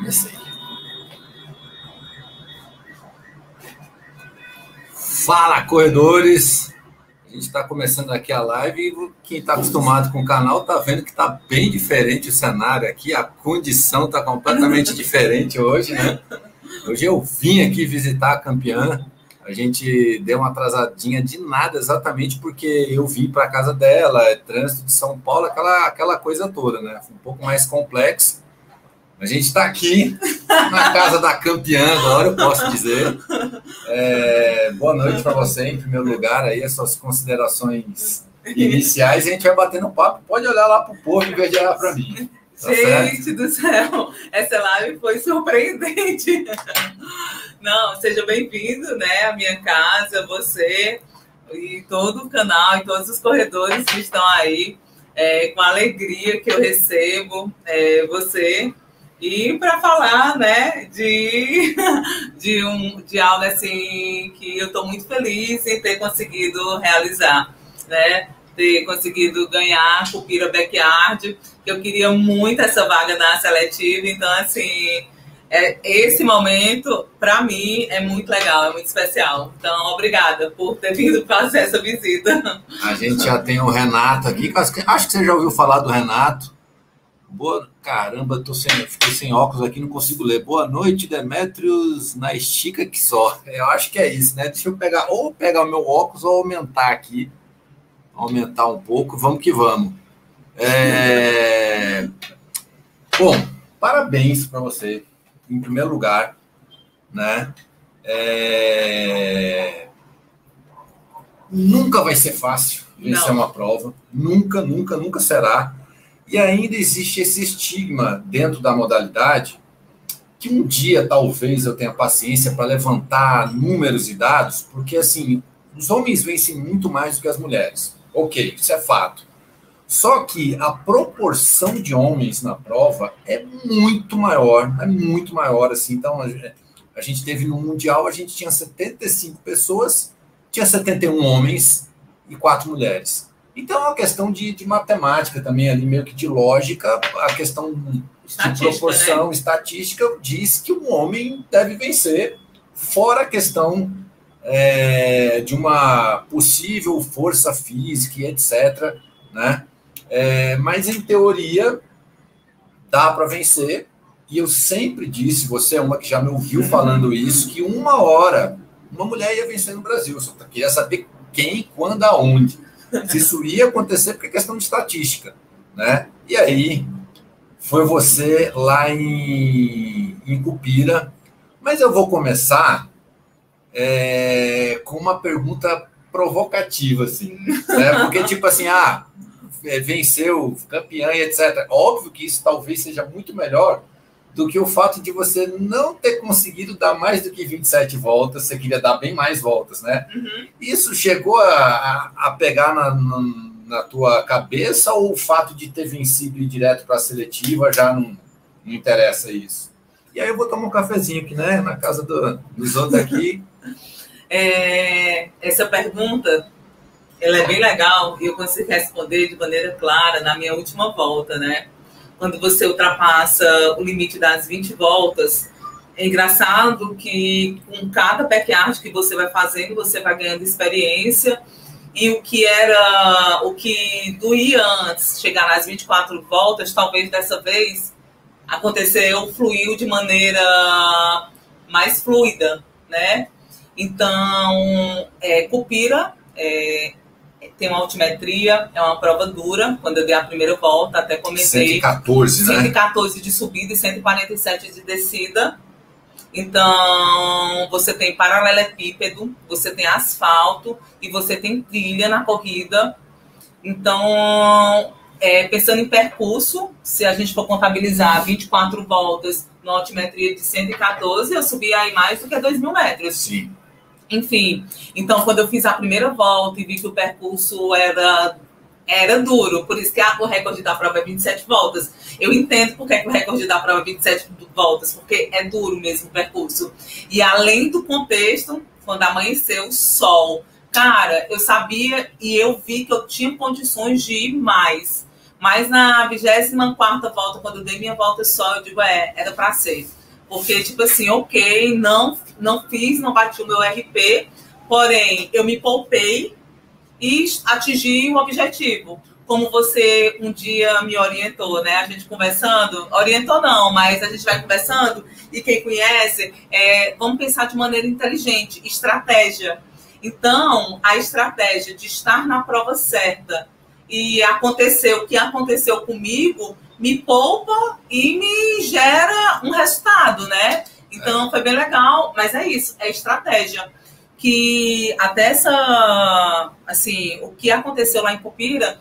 Comecei. Fala, corredores! A gente está começando aqui a live e quem está acostumado com o canal está vendo que está bem diferente o cenário aqui, a condição está completamente diferente hoje, né? Hoje eu vim aqui visitar a campeã, a gente deu uma atrasadinha de nada exatamente porque eu vim para a casa dela, trânsito de São Paulo, aquela coisa toda, né? Um pouco mais complexo. A gente está aqui na casa da campeã agora, eu posso dizer. Boa noite para você, em primeiro lugar, aí as suas considerações iniciais, e a gente vai batendo papo. Pode olhar lá para o povo em vez de olhar para mim. Tá gente certo? do céu, essa live foi surpreendente. Não, seja bem-vindo, né, à minha casa, você e todo o canal e todos os corredores que estão aí, com a alegria que eu recebo você. E para falar, né, de algo assim que eu estou muito feliz em ter conseguido realizar, né? Ter conseguido ganhar a Cupira Backyard, que eu queria muito essa vaga na seletiva. Então, assim, esse momento, para mim, é muito legal, é muito especial. Então, obrigada por ter vindo fazer essa visita. A gente já tem o Renato aqui, acho que você já ouviu falar do Renato. Boa, caramba, fiquei sem óculos aqui, não consigo ler. Boa noite, Demétrios, na estica que só. Eu acho que é isso, né? Deixa eu pegar o meu óculos ou aumentar aqui. Aumentar um pouco, vamos que vamos. Bom, parabéns para você, em primeiro lugar, né? Nunca vai ser fácil vencer uma prova, nunca será. E ainda existe esse estigma dentro da modalidade que um dia talvez eu tenha paciência para levantar números e dados, porque assim, os homens vencem muito mais do que as mulheres. Ok, isso é fato. Só que a proporção de homens na prova é muito maior assim. Então, a gente teve no Mundial, a gente tinha 75 pessoas, tinha 71 homens e 4 mulheres. Então, é uma questão de matemática também, ali meio que de lógica, a questão de proporção, né? Estatística diz que o homem deve vencer, fora a questão de uma possível força física e etc., né? Mas, em teoria, dá para vencer, e eu sempre disse, você é uma que já me ouviu falando isso, que uma hora uma mulher ia vencer no Brasil, só queria saber quem, quando, aonde. Se isso ia acontecer, porque é questão de estatística, né? E aí, foi você lá em Cupira. Mas eu vou começar com uma pergunta provocativa, assim, né? Porque, tipo assim, venceu, campeã e etc. Óbvio que isso talvez seja muito melhor do que o fato de você não ter conseguido dar mais do que 27 voltas, você queria dar bem mais voltas, né? Uhum. Isso chegou a pegar na tua cabeça, ou o fato de ter vencido e ir direto para a seletiva já não interessa isso? E aí eu vou tomar um cafezinho aqui, né? Na casa dos outros aqui. Essa pergunta, ela é bem legal e eu consigo responder de maneira clara na minha última volta, né? Quando você ultrapassa o limite das 20 voltas, é engraçado que com cada backyard que você vai fazendo, você vai ganhando experiência, e o que doía antes, chegar nas 24 voltas, talvez dessa vez fluiu de maneira mais fluida, né? Então, Cupira tem uma altimetria, é uma prova dura. Quando eu dei a primeira volta, até comentei. 114, né? 114 de subida e 147 de descida. Então, você tem paralelepípedo, você tem asfalto e você tem trilha na corrida. Então, pensando em percurso, se a gente for contabilizar 24 voltas na altimetria de 114, eu subi aí mais do que 2.000 metros. Sim. Enfim, então quando eu fiz a primeira volta e vi que o percurso era duro, por isso que o recorde da prova é 27 voltas. Eu entendo porque o recorde da prova é 27 voltas, porque é duro mesmo o percurso. E além do contexto, quando amanheceu o sol, cara, eu sabia e eu vi que eu tinha condições de ir mais. Mas na 24ª volta, quando eu dei minha volta só, eu digo, era para ser. Porque, tipo assim, ok, não fiz, não bati o meu RP, porém, eu me poupei e atingi o objetivo. Como você um dia me orientou, né? A gente conversando, orientou não, mas a gente vai conversando e quem conhece, vamos pensar de maneira inteligente, estratégia. Então, a estratégia de estar na prova certa e acontecer o que aconteceu comigo, me poupa e me gera um resultado, né? Então, foi bem legal, mas é isso, é estratégia. Que até assim, o que aconteceu lá em Cupira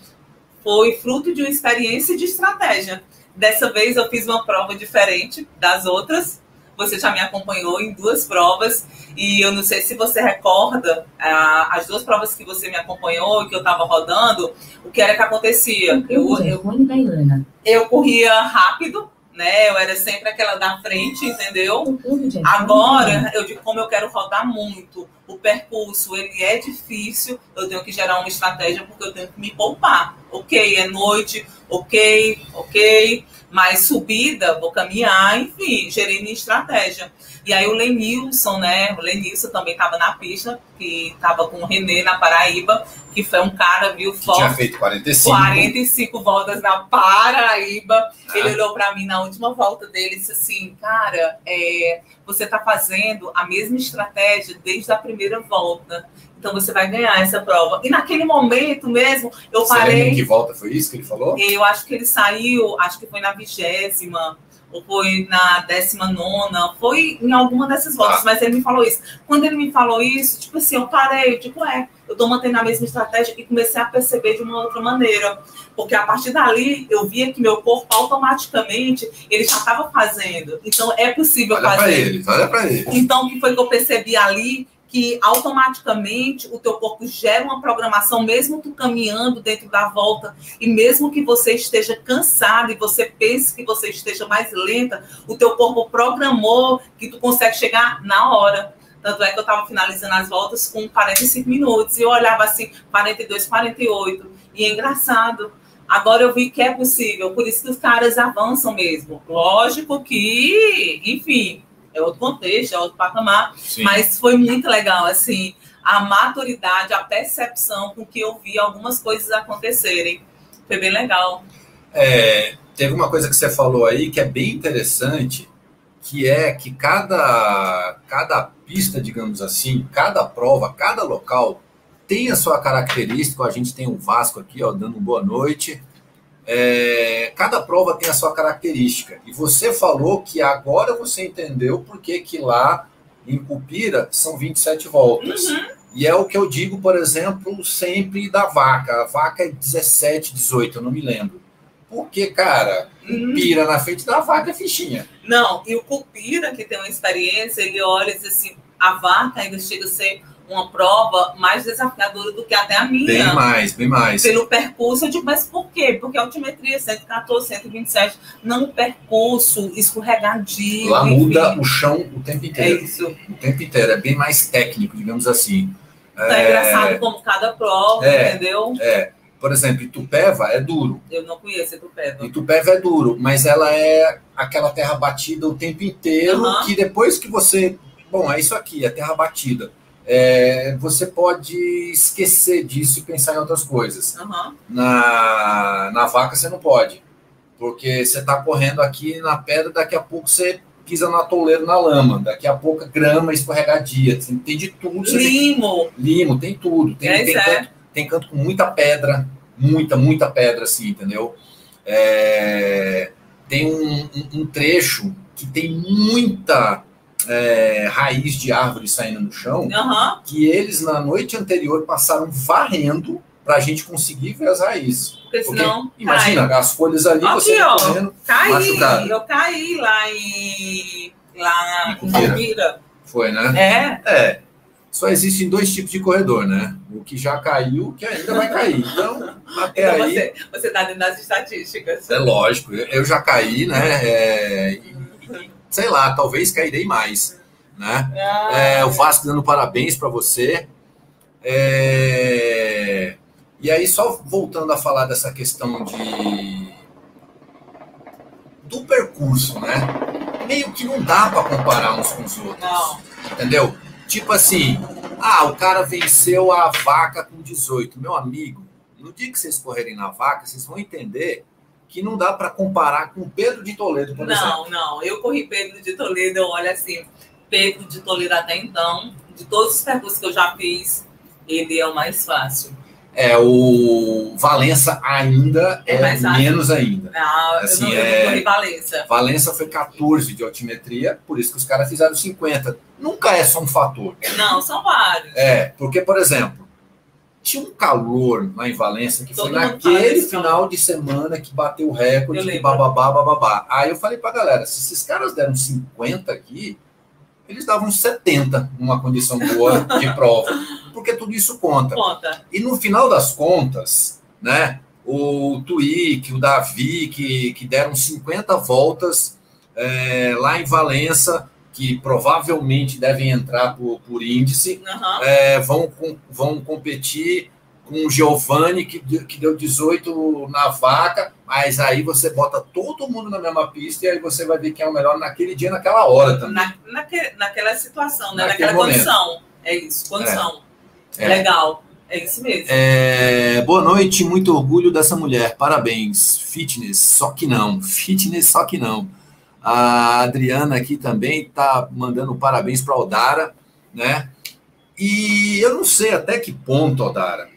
foi fruto de uma experiência de estratégia. Dessa vez eu fiz uma prova diferente das outras. Você já me acompanhou em 2 provas e eu não sei se você recorda as 2 provas que você me acompanhou e que eu estava rodando, o que era que acontecia? Eu corria rápido, né? Eu era sempre aquela da frente, entendeu? Agora, como eu quero rodar muito, o percurso ele é difícil, eu tenho que gerar uma estratégia porque eu tenho que me poupar. Ok, é noite, ok, mas subida, vou caminhar, enfim, gerei minha estratégia. E aí o Lenilson, né? O Lenilson também estava na pista, que estava com o Renê na Paraíba, que foi um cara, viu, forte. Tinha feito 45 voltas na Paraíba. Ele olhou para mim na última volta dele e disse assim, cara, você está fazendo a mesma estratégia desde a primeira volta. Então você vai ganhar essa prova. E naquele momento mesmo, eu parei... Você lembra em que volta foi isso que ele falou? Eu acho que ele saiu, acho que foi na 20ª, ou foi na 19ª, foi em alguma dessas voltas, mas ele me falou isso. Quando ele me falou isso, tipo assim, eu parei, eu digo, eu tô mantendo a mesma estratégia e comecei a perceber de uma outra maneira. Porque a partir dali, eu via que meu corpo automaticamente, ele já estava fazendo. Então, é possível fazer. Olha para ele. Então, o que foi que eu percebi ali? Que automaticamente o teu corpo gera uma programação, mesmo tu caminhando dentro da volta, e mesmo que você esteja cansado e você pense que você esteja mais lenta, o teu corpo programou que tu consegue chegar na hora. Tanto é que eu estava finalizando as voltas com 45 minutos, e eu olhava assim, 42, 48, e é engraçado. Agora eu vi que é possível, por isso que os caras avançam mesmo. Lógico que, enfim... é outro contexto, é outro patamar, sim, mas foi muito legal, assim, a maturidade, a percepção com que eu vi algumas coisas acontecerem. Foi bem legal. Teve uma coisa que você falou aí que é bem interessante, que é que cada pista, digamos assim, cada prova, cada local tem a sua característica. A gente tem um Vasco aqui, ó, dando boa noite. Cada prova tem a sua característica. E você falou que agora você entendeu por que lá em Cupira são 27 voltas. Uhum. E é o que eu digo, por exemplo, sempre da vaca. A vaca é 17, 18, eu não me lembro. Porque, cara, Cupira na frente da vaca é fichinha. Não, e o Cupira, que tem uma experiência, ele olha e diz assim, a vaca ainda chega a ser uma prova mais desafiadora do que até a minha. Bem mais. Pelo percurso, eu digo, mas por quê? Porque a altimetria 114, 127, não percurso, escorregadio. Lá muda o chão o tempo inteiro. É isso. O tempo inteiro, é bem mais técnico, digamos assim. Então é engraçado como cada prova, entendeu? Por exemplo, Itupeva é duro. Eu não conheço Itupeva. Itupeva é duro, mas ela é aquela terra batida o tempo inteiro, que depois que você... Bom, é isso aqui, é terra batida. Você pode esquecer disso e pensar em outras coisas. Na vaca você não pode, porque você está correndo aqui na pedra, daqui a pouco você pisa no atoleiro na lama, daqui a pouco grama escorregadia, tem de tudo. Limo, tem tudo. Tem canto com muita pedra, muita pedra, assim, entendeu? Tem um trecho que tem muita... raiz de árvore saindo no chão, que eles na noite anterior passaram varrendo para a gente conseguir ver as raízes. Porque senão imagina, as folhas ali, aqui, você correndo, machucado. Eu caí lá em Cupira. Foi, né? Só existem 2 tipos de corredor, né? O que já caiu, o que ainda vai cair. Então, até então aí... Você está dentro das estatísticas. É lógico. Eu já caí, né? Sei lá, talvez cairei mais, né? O Vasco dando parabéns para você. E aí, só voltando a falar dessa questão do percurso, né? Meio que não dá para comparar uns com os outros. Não. Entendeu? Tipo assim, o cara venceu a vaca com 18. Meu amigo, no dia que vocês correrem na vaca, vocês vão entender que não dá para comparar com Pedro de Toledo, por exemplo. Não. Eu corri Pedro de Toledo, eu olho assim, Pedro de Toledo até então, de todos os percursos que eu já fiz, ele é o mais fácil. O Valença ainda é menos ainda. Não, assim, eu não corri Valença. Valença foi 14 de altimetria, por isso que os caras fizeram 50. Nunca é só um fator. Não, são vários. Porque, por exemplo, tinha um calor lá em Valença que foi naquele final de semana que bateu o recorde de bababá. Aí eu falei pra galera, se esses caras deram 50 aqui, eles davam 70 numa condição boa de prova, porque tudo isso conta. E no final das contas, né, o Twig, o Davi, que deram 50 voltas lá em Valença, que provavelmente devem entrar por índice, vão competir com o Giovanni, que deu 18 na vaca, mas aí você bota todo mundo na mesma pista e aí você vai ver quem é o melhor naquele dia, naquela hora também. Naquela situação, né? Naquela condição. É isso, condição. Legal. É isso mesmo. Boa noite, muito orgulho dessa mulher. Parabéns. Fitness, só que não. Fitness, só que não. A Adriana aqui também está mandando parabéns para a Odara, né? E eu não sei até que ponto, Odara.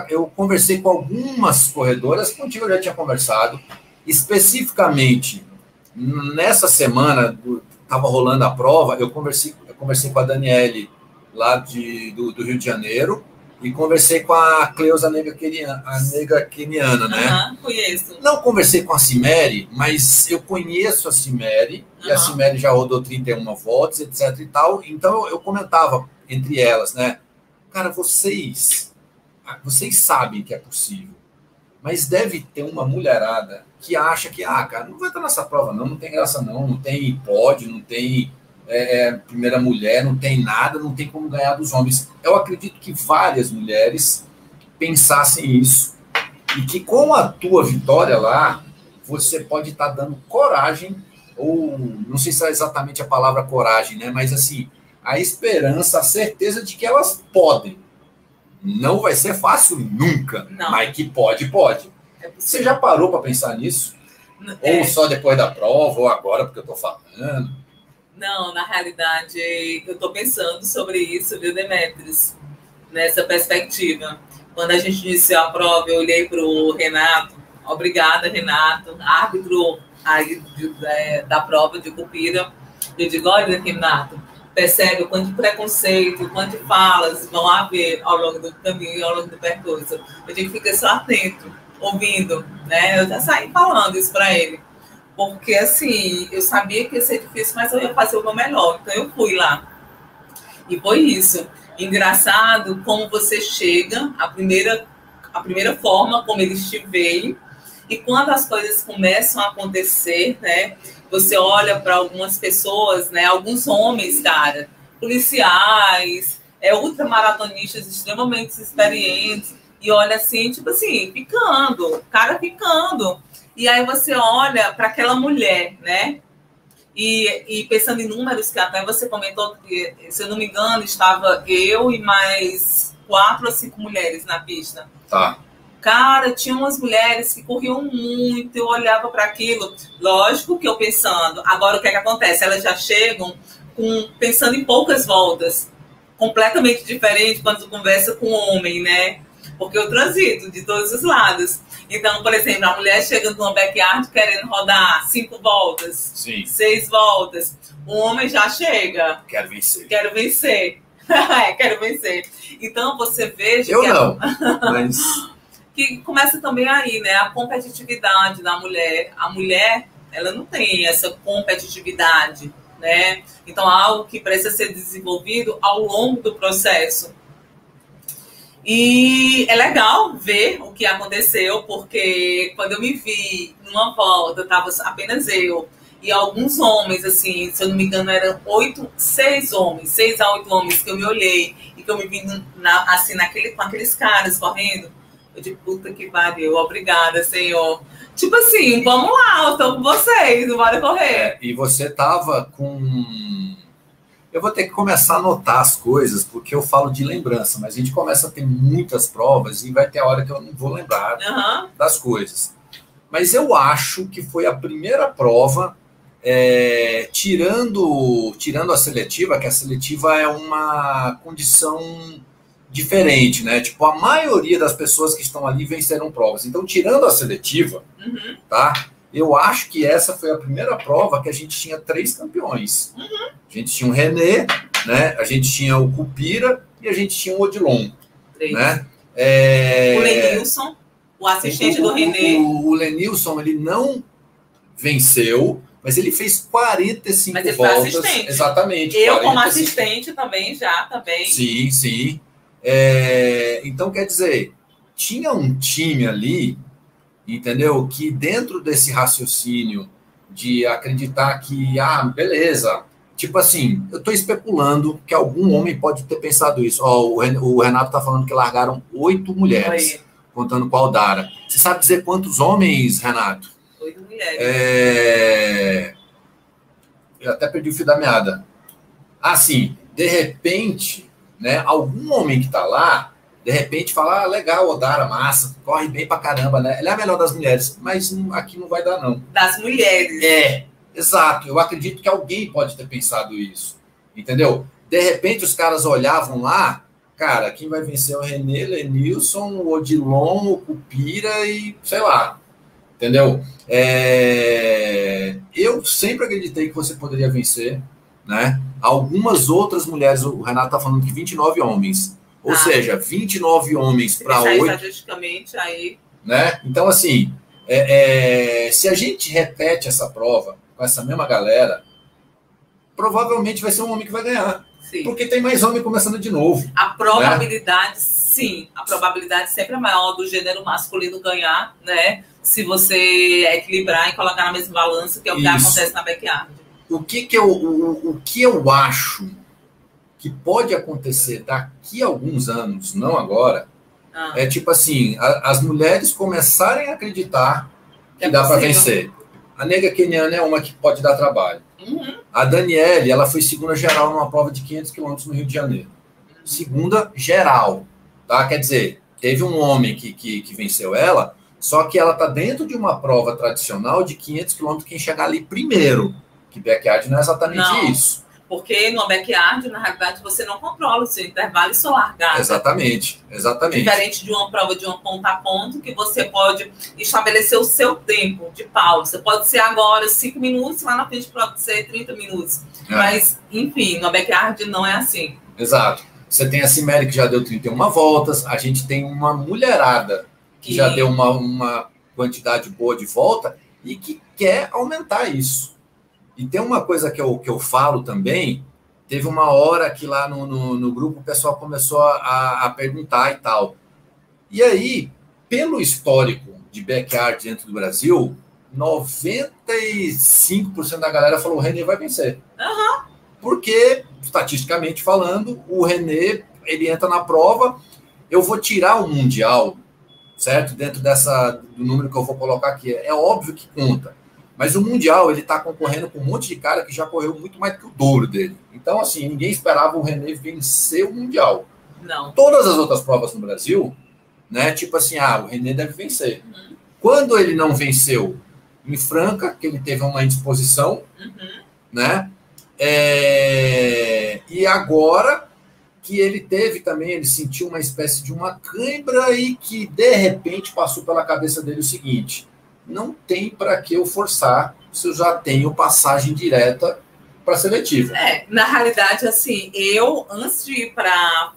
Eu conversei com algumas corredoras, contigo eu já tinha conversado, especificamente nessa semana, estava rolando a prova, eu conversei com a Daniele, lá do Rio de Janeiro, e conversei com a Cleusa Nega Keniana, né? Conheço. Não conversei com a Cimeri, mas eu conheço a Cimeri, e a Cimeri já rodou 31 voltas, etc e tal, então eu comentava entre elas, né? Cara, vocês sabem que é possível, mas deve ter uma mulherada que acha que, cara, não vai estar nessa prova não tem graça não tem pódio, não tem primeira mulher, não tem nada, não tem como ganhar dos homens. Eu acredito que várias mulheres pensassem isso, e que com a tua vitória lá, você pode estar dando coragem, ou não sei se é exatamente a palavra coragem, né? Mas assim, a esperança, a certeza de que elas podem. Não vai ser fácil nunca, mas que pode. Você já parou para pensar nisso? Ou só depois da prova, ou agora porque eu estou falando? Não, na realidade, eu estou pensando sobre isso, viu, Demetrios? Nessa perspectiva. Quando a gente iniciou a prova, eu olhei para o Renato. Obrigada, Renato, árbitro aí da prova de Cupira. Eu digo, olha, Renato, percebe o quanto de preconceito, o quanto de falas vão haver ao longo do caminho, ao longo do percurso. Eu digo, fica só atento, ouvindo, né? Eu já saí falando isso para ele. Porque, assim, eu sabia que ia ser difícil, mas eu ia fazer o meu melhor. Então, eu fui lá. E foi isso. Engraçado como você chega, a primeira forma como eles te veem, e quando as coisas começam a acontecer, né? Você olha para algumas pessoas, né? Alguns homens, cara, policiais, ultramaratonistas extremamente experientes, e olha assim, tipo assim, ficando. E aí você olha para aquela mulher, né? E pensando em números, que até você comentou que, se eu não me engano, estava eu e mais 4 ou 5 mulheres na pista. Tá. Cara, tinha umas mulheres que corriam muito, eu olhava para aquilo. Lógico que eu pensando, agora o que é que acontece? Elas já chegam pensando em poucas voltas. Completamente diferente quando tu conversa com um homem, né? Porque eu transito de todos os lados. Então, por exemplo, a mulher chega numa backyard querendo rodar 5 voltas, sim, 6 voltas. O homem já chega. Quero vencer. Quero vencer. Então, você veja... Eu não, mas... que começa também aí, né? A competitividade da mulher. A mulher, ela não tem essa competitividade, né? Então, é algo que precisa ser desenvolvido ao longo do processo. E é legal ver o que aconteceu, porque quando eu me vi numa volta, estava apenas eu e alguns homens, assim, se eu não me engano, eram 6 homens, 6 a 8 homens que eu me olhei e que eu me vi assim, com aqueles caras correndo. Eu digo, puta que pariu, obrigada, Senhor. Tipo assim, vamos lá, eu tô com vocês, bora correr. E você tava com... Eu vou ter que começar a anotar as coisas, porque eu falo de lembrança, mas a gente começa a ter muitas provas e vai ter a hora que eu não vou lembrar das coisas. Mas eu acho que foi a primeira prova, tirando a seletiva, que a seletiva é uma condição diferente, né? Tipo, a maioria das pessoas que estão ali venceram provas. Então, tirando a seletiva, tá? Eu acho que essa foi a primeira prova que a gente tinha 3 campeões. A gente tinha o René, né? A gente tinha o Cupira e a gente tinha o Odilon. 3. Né? O Lenilson, o assistente do René. O Lenilson, ele não venceu, mas ele fez 45 mas ele voltas. Foi assistente. Exatamente. Eu, 45. Como assistente, também. Sim, sim. Então, quer dizer, tinha um time ali, entendeu? Que dentro desse raciocínio de acreditar que, beleza, tipo assim, eu estou especulando que algum homem pode ter pensado isso. O Renato está falando que largaram 8 mulheres, contando com a Aldara. Você sabe dizer quantos homens, Renato? 8 mulheres. Eu até perdi o fio da meada. Assim, de repente, né, algum homem que está lá, de repente fala, legal, Odara, massa, corre bem pra caramba, né? Ela é a melhor das mulheres, mas aqui não vai dar, não. Das mulheres. Exato. Eu acredito que alguém pode ter pensado isso, entendeu? De repente, os caras olhavam lá, cara, quem vai vencer é o René, Lenilson, o Odilon, o Cupira e sei lá, entendeu? Eu sempre acreditei que você poderia vencer, né? Algumas outras mulheres, o Renato tá falando que 29 homens, ou seja, 29 homens para 8. Estatisticamente, aí... Né? Então, assim, se a gente repete essa prova com essa mesma galera, provavelmente vai ser um homem que vai ganhar. Sim. Porque tem mais homem começando de novo. A probabilidade, né? Sim, a probabilidade sempre é maior do gênero masculino ganhar, né? Se você equilibrar e colocar na mesma balança, que é o que acontece na backyard. O que eu acho que pode acontecer daqui a alguns anos, não agora, é tipo assim, as mulheres começarem a acreditar que dá para vencer. A nega keniana é uma que pode dar trabalho. A Daniele, ela foi segunda geral numa prova de 500 quilômetros no Rio de Janeiro. Segunda geral, tá? Quer dizer, teve um homem que venceu ela, só que ela tá dentro de uma prova tradicional de 500 quilômetros, quem chegar ali primeiro, que backyard não é exatamente isso. Porque no backyard, na realidade, você não controla o seu intervalo e sua largada. Exatamente. Diferente de uma prova de uma ponta a ponta, que você pode estabelecer o seu tempo de pausa. Pode ser agora 5 minutos, lá na frente pode ser 30 minutos. Mas, enfim, no backyard não é assim. Exato. Você tem a Cimeri, que já deu 31 voltas. A gente tem uma mulherada que já deu uma quantidade boa de volta e que quer aumentar isso. E tem uma coisa que eu falo também, teve uma hora que lá no grupo o pessoal começou a perguntar e tal. E aí, pelo histórico de backyard dentro do Brasil, 95% da galera falou, o René vai vencer. Porque, estatisticamente falando, o René, ele entra na prova, eu vou tirar o Mundial, certo? Dentro do número que eu vou colocar aqui. É óbvio que conta. Mas o Mundial, ele está concorrendo com um monte de cara que já correu muito mais do que o dobro dele. Então, assim, ninguém esperava o René vencer o Mundial. Não. Todas as outras provas no Brasil, né? Tipo assim, o René deve vencer. Quando ele não venceu em Franca, que ele teve uma indisposição, né? E agora que ele teve também, ele sentiu uma espécie de uma cãibra e que, de repente, passou pela cabeça dele o seguinte... Não tem para que eu forçar se eu já tenho passagem direta para seletiva. Na realidade, assim, eu, antes de ir para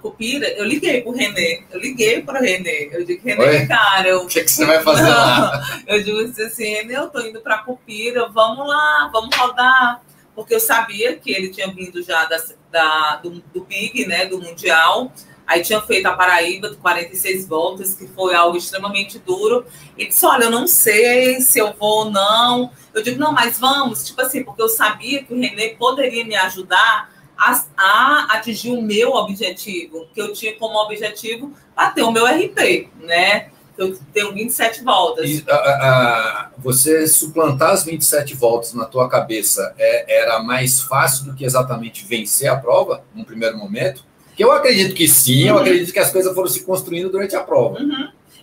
Cupira, eu liguei pro René. Eu digo, René, cara... O que você vai fazer lá? Eu digo assim, René, eu tô indo para Cupira, vamos lá, vamos rodar. Porque eu sabia que ele tinha vindo já do Big, né, do Mundial. Aí tinha feito a Paraíba de 46 voltas, que foi algo extremamente duro. Ele disse, olha, eu não sei se eu vou ou não. Eu digo, não, mas vamos. Tipo assim, porque eu sabia que o René poderia me ajudar a atingir o meu objetivo, que eu tinha como objetivo bater o meu RP, né? Eu tenho 27 voltas. E, você suplantar as 27 voltas na tua cabeça era mais fácil do que exatamente vencer a prova, num primeiro momento? Que eu acredito que sim, eu acredito que as coisas foram se construindo durante a prova.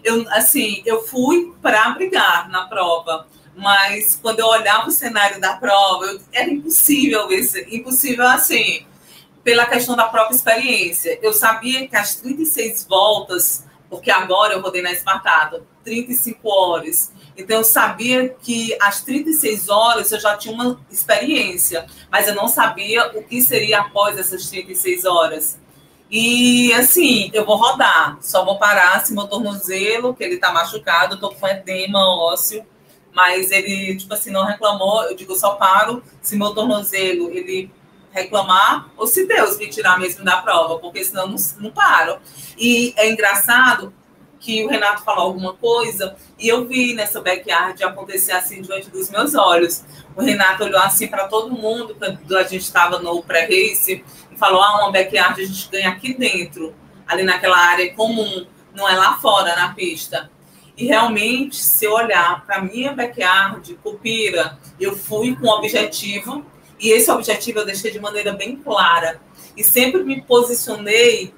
Eu fui para brigar na prova, mas quando eu olhava o cenário da prova, era impossível impossível assim, pela questão da própria experiência. Eu sabia que as 36 voltas, porque agora eu rodei na Espartato, 35 horas. Então, eu sabia que às 36 horas eu já tinha uma experiência, mas eu não sabia o que seria após essas 36 horas. E, assim, eu vou rodar, só vou parar se meu tornozelo, que ele tá machucado, eu tô com edema ósseo, mas ele, tipo assim, não reclamou, eu digo, eu só paro se meu tornozelo, ele reclamar, ou se Deus me tirar mesmo da prova, porque senão eu não paro. E é engraçado que o Renato falou alguma coisa e eu vi nessa backyard acontecer assim diante dos meus olhos. O Renato olhou assim para todo mundo quando a gente estava no pré-race e falou, uma backyard a gente ganha aqui dentro, ali naquela área comum, não é lá fora na pista. E realmente, se eu olhar para a minha backyard, Cupira, eu fui com um objetivo. E esse objetivo eu deixei de maneira bem clara. E sempre me posicionei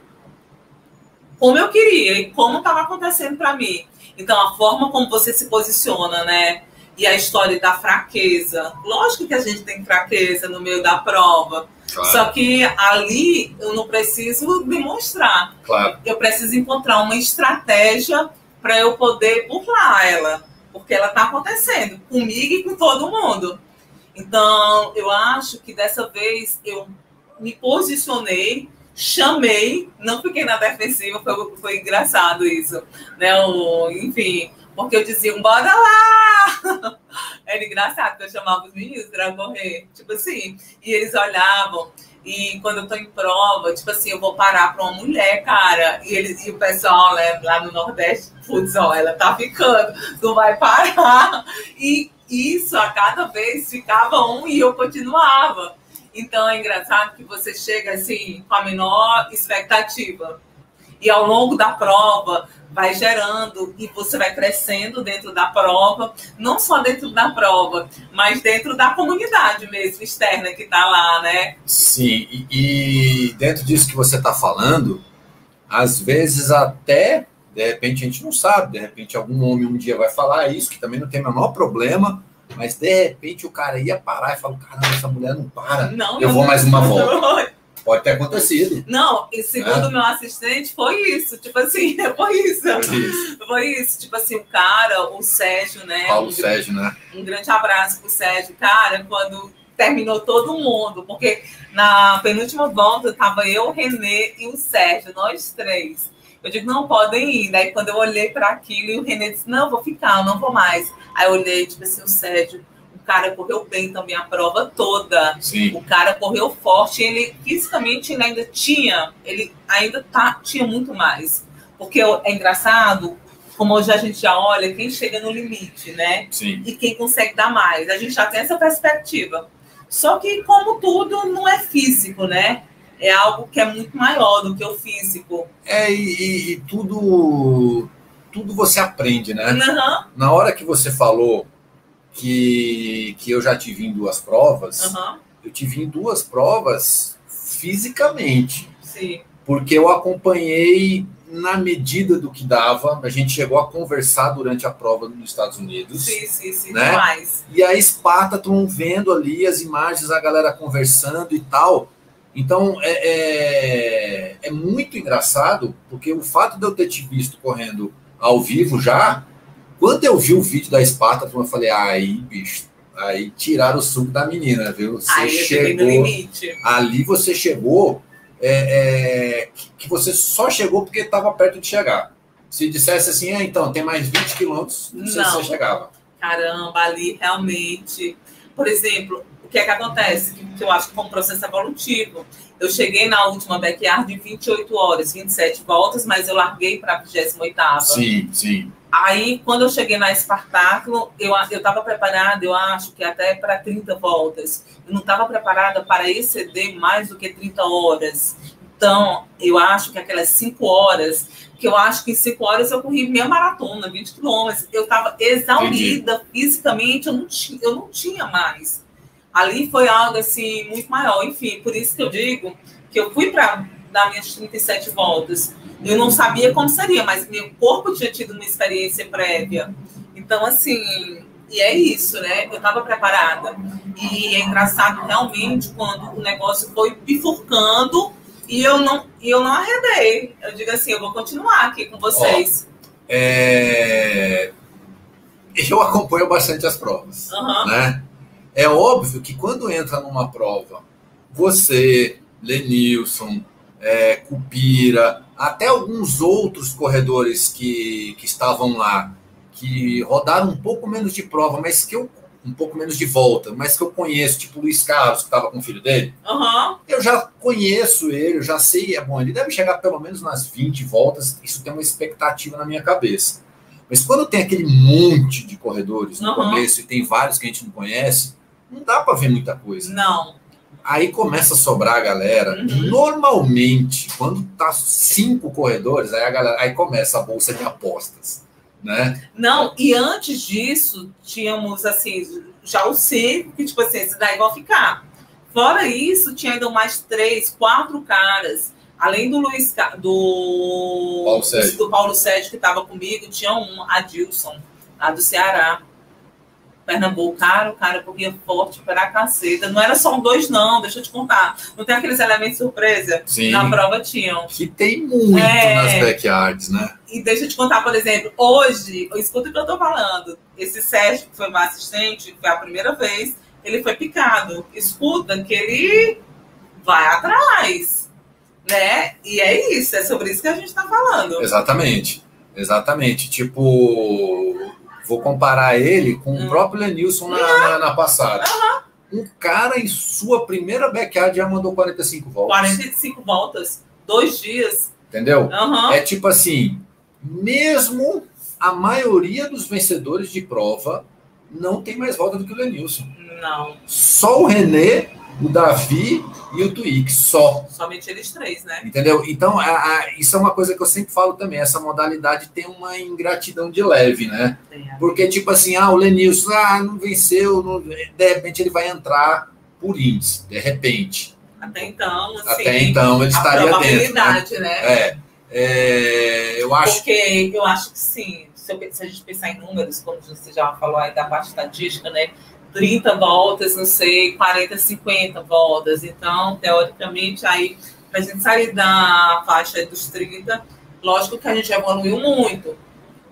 como eu queria e como estava acontecendo para mim. Então, a forma como você se posiciona, né? E a história da fraqueza. Lógico que a gente tem fraqueza no meio da prova. Claro. Só que ali eu não preciso demonstrar. Claro. Eu preciso encontrar uma estratégia para eu poder burlar ela. Porque ela está acontecendo comigo e com todo mundo. Então, eu acho que dessa vez eu me posicionei, chamei, não fiquei na defensiva, foi engraçado isso, né? Enfim, porque eu dizia, bora lá! Era engraçado, porque eu chamava os meninos para correr, tipo assim, e eles olhavam, e quando eu tô em prova, tipo assim, eu vou parar para uma mulher, cara, e o pessoal, né, lá no Nordeste, putz, ó, ela tá ficando, não vai parar, e isso a cada vez ficava e eu continuava. Então é engraçado que você chega assim com a menor expectativa e ao longo da prova vai gerando e você vai crescendo dentro da prova, não só dentro da prova, mas dentro da comunidade mesmo externa que está lá, né? Sim, e dentro disso que você está falando, às vezes até de repente a gente não sabe, de repente algum homem um dia vai falar isso, que também não tem o menor problema, mas de repente o cara ia parar e falou, caramba, essa mulher não para, não, eu vou mais uma volta. Pode ter acontecido. Não, e segundo o meu assistente, foi isso, tipo assim, foi isso. Tipo assim, o cara, o Sérgio, né? Sérgio, né? Um grande abraço pro Sérgio, cara, quando terminou todo mundo, porque na penúltima volta tava eu, o Renê e o Sérgio, nós três. Eu digo, não, podem ir. Daí quando eu olhei para aquilo, e o Renê disse, não, vou ficar, eu não vou mais. Aí eu olhei, tipo assim, o Sérgio, o cara correu bem também a prova toda. Sim. O cara correu forte, ele fisicamente ele ainda tinha muito mais. Porque é engraçado, como hoje a gente já olha, quem chega no limite, né? Sim. E quem consegue dar mais. A gente já tem essa perspectiva. Só que, como tudo, não é físico, né? É algo que é muito maior do que o físico. E tudo você aprende, né? Uhum. Na hora que você falou que eu já te vi em 2 provas, eu te vi em 2 provas fisicamente. Sim. Porque eu acompanhei na medida do que dava. A gente chegou a conversar durante a prova nos Estados Unidos. Sim, né? Demais. E a Spartathlon vendo ali as imagens, a galera conversando e tal. Então, é muito engraçado, porque o fato de eu ter te visto correndo ao vivo já, quando eu vi o vídeo da Spartathlon, eu falei, aí, bicho, aí tiraram o suco da menina, viu? Você chegou, ali você chegou, que você só chegou porque estava perto de chegar. Se dissesse assim, então, tem mais 20 quilômetros, não sei se você chegava. Caramba, ali realmente... Por exemplo, o que é que acontece? Que eu acho que foi um processo evolutivo. Eu cheguei na última backyard em 28 horas, 27 voltas, mas eu larguei para a 28ª. Sim. Aí, quando eu cheguei na Espartáculo, eu estava preparada, eu acho que até para 30 voltas. Eu não estava preparada para exceder mais do que 30 horas. Então, eu acho que aquelas 5 horas, que eu acho que em 5 horas eu corri meia maratona, 20 quilômetros. Eu estava exaurida fisicamente, eu não tinha mais. Ali foi algo assim muito maior. Enfim, por isso que eu digo que eu fui para dar minhas 37 voltas. Eu não sabia como seria, mas meu corpo tinha tido uma experiência prévia. Então, assim, e é isso, né? Eu estava preparada. E é engraçado realmente quando o negócio foi bifurcando e eu não arredei. Eu digo assim, eu vou continuar aqui com vocês. Eu acompanho bastante as provas, né? É óbvio que quando entra numa prova, você, Lenilson, Cupira, até alguns outros corredores que estavam lá, que rodaram um pouco menos de prova, mas que um pouco menos de volta, mas que eu conheço, tipo o Luiz Carlos, que estava com o filho dele, eu já conheço ele, eu já sei, bom, ele deve chegar pelo menos nas 20 voltas, isso tem uma expectativa na minha cabeça. Mas quando tem aquele monte de corredores no começo, e tem vários que a gente não conhece, não dá para ver muita coisa. Não. Aí começa a sobrar a galera. Normalmente, quando tá 5 corredores, aí começa a bolsa de apostas, né? Não, e antes disso, tínhamos, assim, já o 5, que, tipo assim, esses daí vão ficar. Fora isso, tinha ainda mais 3, 4 caras. Além do Paulo Sérgio, que estava comigo, tinha um, Adilson, lá do Ceará. Pernambuco, cara, porque é forte pra caceta. Não era só 2, não, deixa eu te contar. Não tem aqueles elementos surpresa? Sim, na prova tinham. Que tem muito nas backyards, né? E deixa eu te contar, por exemplo, hoje, escuta o que eu tô falando. Esse Sérgio, que foi meu assistente, foi a primeira vez, ele foi picado. Escuta que ele vai atrás, né? E é isso, é sobre isso que a gente tá falando. Exatamente. Tipo... Vou comparar ele com o próprio Lenilson na passada. Um cara, em sua primeira backyard, já mandou 45 voltas. 45 voltas, 2 dias. Entendeu? É tipo assim, mesmo a maioria dos vencedores de prova não tem mais volta do que o Lenilson. Não. Só o René, o Davi e o Twix, só. Somente eles 3, né? Entendeu? Então, isso é uma coisa que eu sempre falo também. Essa modalidade tem uma ingratidão de leve, né? Porque, tipo assim, o Lenilson, não venceu, de repente ele vai entrar por índice, de repente. Até então, assim... Até então ele estaria dentro, né? Eu acho... Porque eu acho que sim, se a gente pensar em números, como você já falou aí da parte estatística, né? 30 voltas, não sei, 40, 50 voltas. Então, teoricamente, aí, para a gente sair da faixa dos 30, lógico que a gente evoluiu muito.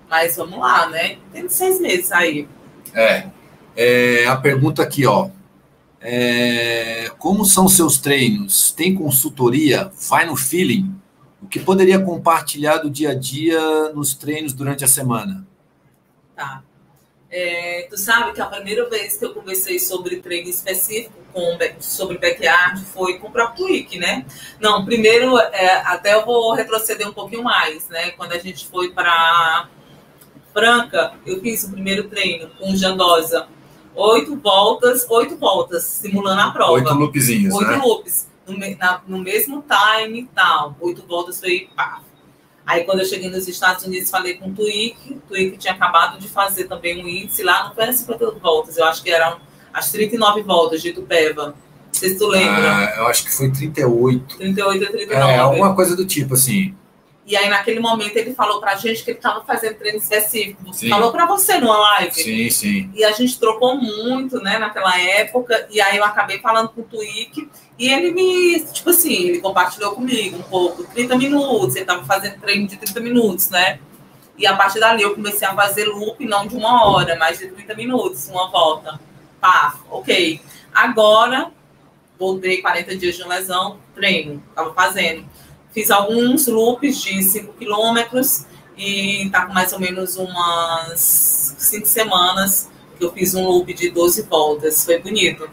Mas vamos lá, né? Tem 6 meses aí. A pergunta aqui, ó. Como são seus treinos? Tem consultoria? Vai no feeling? O que poderia compartilhar do dia a dia nos treinos durante a semana? Tá. Tu sabe que a primeira vez que eu conversei sobre treino específico sobre backyard foi com o próprio Twig, né? Não, primeiro, até eu vou retroceder um pouquinho mais, né? Quando a gente foi para Franca, eu fiz o primeiro treino com o Jandosa. 8 voltas, simulando a prova. 8 loopzinhos, 8 né? loops, no mesmo time e tal. 8 voltas foi pá. Aí, quando eu cheguei nos Estados Unidos, falei com o Twig tinha acabado de fazer também um índice lá, não foi as 50 voltas, eu acho que eram as 39 voltas de Itupeva. Não sei se tu lembra. Eu acho que foi 38. 38 a 39. Alguma coisa do tipo, assim. E aí, naquele momento, ele falou pra gente que ele estava fazendo treino específico. Sim. Falou pra você numa live. Sim, sim. E a gente trocou muito, né, naquela época. E aí, eu acabei falando com o Twig. E ele tipo assim, ele compartilhou comigo um pouco. 30 minutos. Ele estava fazendo treino de 30 minutos, né? E a partir dali, eu comecei a fazer loop, não de 1 hora, mas de 30 minutos, uma volta. Pá, ok. Agora, voltei 40 dias de lesão, treino. Estava fazendo. Fiz alguns loops de 5 quilômetros e tá com mais ou menos umas 5 semanas que eu fiz um loop de 12 voltas. Foi bonito.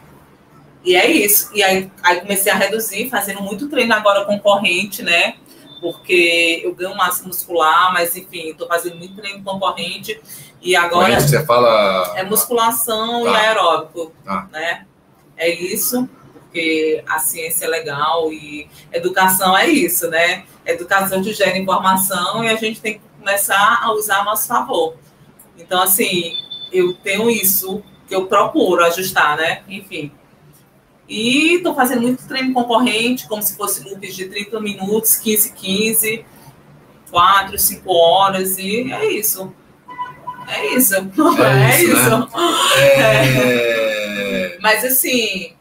E é isso. E aí comecei a reduzir, fazendo muito treino agora com corrente, né? porque eu ganho massa muscular, mas enfim, estou fazendo muito treino concorrente e agora que você fala é musculação e aeróbico, né? É isso, porque a ciência é legal e educação é isso, né? Educação te gera informação e a gente tem que começar a usar a nosso favor. Então, assim, eu tenho isso que eu procuro ajustar, né? Enfim. E estou fazendo muito treino concorrente, como se fosse loops de 30 minutos, 15, 4, 5 horas, e é isso. É isso. É isso. Né? Mas, assim,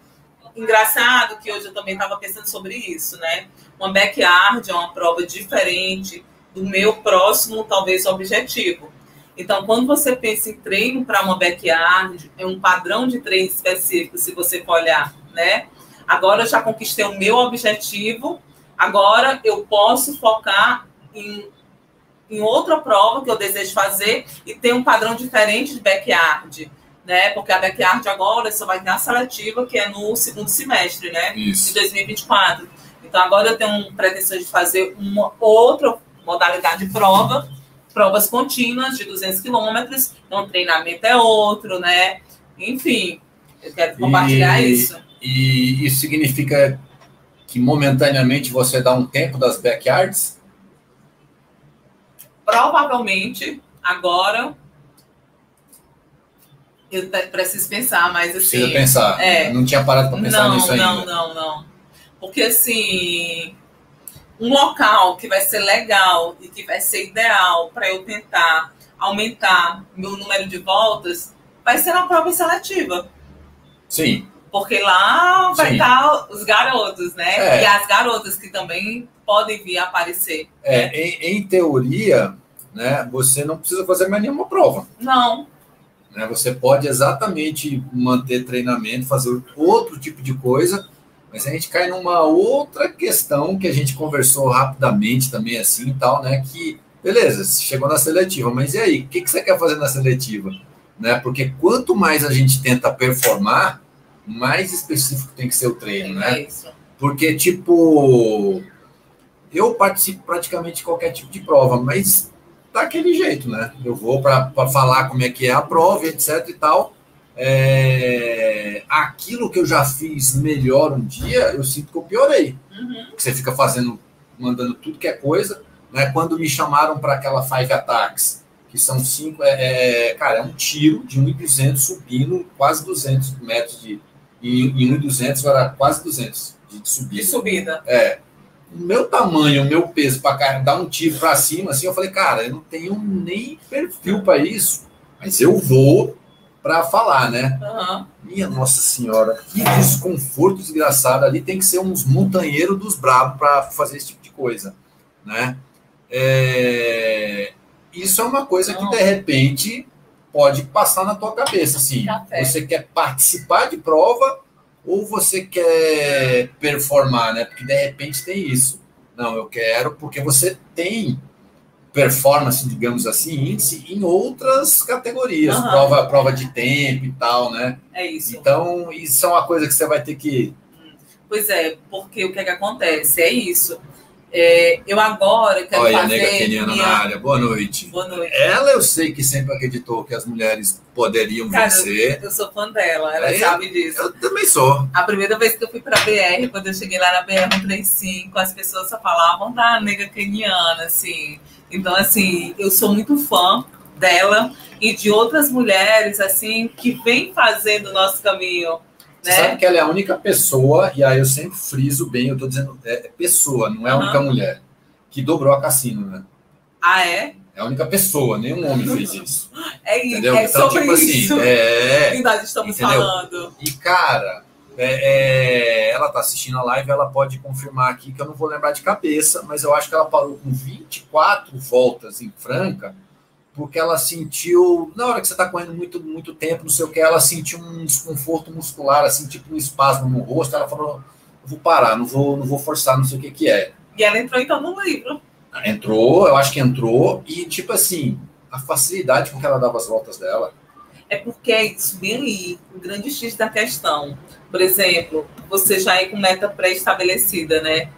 engraçado que hoje eu também estava pensando sobre isso, né? Uma backyard é uma prova diferente do meu próximo, talvez, objetivo. Então, quando você pensa em treino para uma backyard, é um padrão de treino específico, se você for olhar, né? Agora eu já conquistei o meu objetivo, agora eu posso focar em outra prova que eu desejo fazer e ter um padrão diferente de backyard, né? Porque a backyard agora só vai ter a seletiva, que é no segundo semestre, né? Isso. De 2024. Então, agora eu tenho pretensão de fazer uma outra modalidade de prova, provas contínuas de 200 quilômetros, então o treinamento é outro, né? Enfim, eu quero compartilhar isso. E isso significa que momentaneamente você dá um tempo das backyards? Provavelmente, agora, eu preciso pensar, mas assim... Precisa pensar. Não tinha parado para pensar nisso ainda. Não. Porque assim... Um local que vai ser legal e que vai ser ideal para eu tentar aumentar meu número de voltas vai ser na prova seletiva. Sim. Porque lá vai estar os garotos, né? E as garotas que também podem vir a aparecer. Em teoria, né, você não precisa fazer mais nenhuma prova. Não. Né, você pode exatamente manter treinamento, fazer outro tipo de coisa. Mas a gente cai numa outra questão que a gente conversou rapidamente também assim e tal, né? Que, beleza, chegou na seletiva, mas e aí? O que você quer fazer na seletiva? Né? Porque quanto mais a gente tenta performar, mais específico tem que ser o treino, né? Isso. Porque, tipo, eu participo praticamente de qualquer tipo de prova, mas daquele jeito, né? Eu vou para falar como é que é a prova, etc e tal. Aquilo que eu já fiz melhor um dia, eu sinto que eu piorei. Porque você fica mandando tudo que é coisa, né? Quando me chamaram para aquela 5 attacks, que são 5, cara, é um tiro de 1.200 subindo quase 200 metros em 1.200, era quase 200 de subida. De subida. O meu tamanho, o meu peso para dar um tiro para cima, assim, eu falei, cara, eu não tenho nem perfil para isso, mas eu vou para falar, né? Minha Nossa Senhora, que desconforto desgraçado. Ali tem que ser uns montanheiros dos bravos para fazer esse tipo de coisa, né? Isso é uma coisa que, de repente, pode passar na tua cabeça, assim. Você quer participar de prova ou você quer performar, né? Porque, de repente, tem isso. Não, eu quero porque você tem performance, digamos assim, índice em outras categorias, prova de tempo e tal, né? É isso. Então, isso é uma coisa que você vai ter que... Pois é, porque o que acontece? É isso. Eu agora quero fazer... Olha, a nega keniana na área. Boa noite. Boa noite. Ela, eu sei que sempre acreditou que as mulheres poderiam vencer. Eu sou fã dela, ela sabe disso. Eu também sou. A primeira vez que eu fui para a BR, quando eu cheguei lá na BR-135, as pessoas só falavam da nega keniana, assim... Então, assim, eu sou muito fã dela e de outras mulheres, assim, que vêm fazendo o nosso caminho. Você sabe que ela é a única pessoa, e aí eu sempre friso bem, eu tô dizendo, pessoa, não é a única mulher, que dobrou a Cassino, né? Ah, é? É a única pessoa, nenhum homem fez isso. É isso, entendeu? Então, sobre tipo isso assim, que nós estamos falando. E, cara... ela está assistindo a live, ela pode confirmar aqui, que eu não vou lembrar de cabeça, mas eu acho que ela parou com 24 voltas em Franca, porque ela sentiu, na hora que você está correndo muito tempo, não sei o que, ela sentiu um desconforto muscular, assim, tipo um espasmo no rosto, ela falou, vou parar, não vou forçar, não sei o que é. E ela entrou então no livro. Entrou, eu acho que entrou, e tipo assim, a facilidade com que ela dava as voltas dela. É porque é isso bem aí, o grande X da questão. Por exemplo, você já ir com meta pré-estabelecida, né?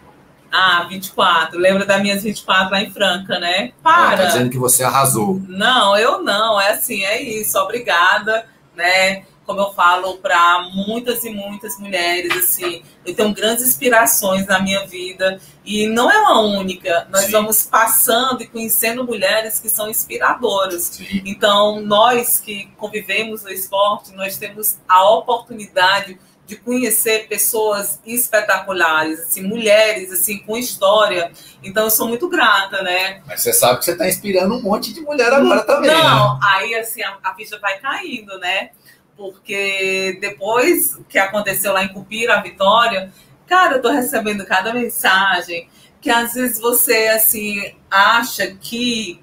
Ah, 24. Lembra das minhas 24 lá em Franca, né? Para. Tá dizendo que você arrasou. Não, eu não. É assim, é isso. Obrigada, né? Como eu falo para muitas e muitas mulheres, assim, eu tenho grandes inspirações na minha vida e não é uma única. Nós Sim. vamos passando e conhecendo mulheres que são inspiradoras. Sim. Então, nós que convivemos no esporte, nós temos a oportunidade de conhecer pessoas espetaculares, assim, mulheres assim, com história. Então, eu sou muito grata, né? Mas você sabe que você está inspirando um monte de mulher agora também, Não, né? aí assim, a ficha vai caindo, né? Porque depois que aconteceu lá em Cupira, a Vitória, cara, eu tô recebendo cada mensagem que às vezes você, assim, acha que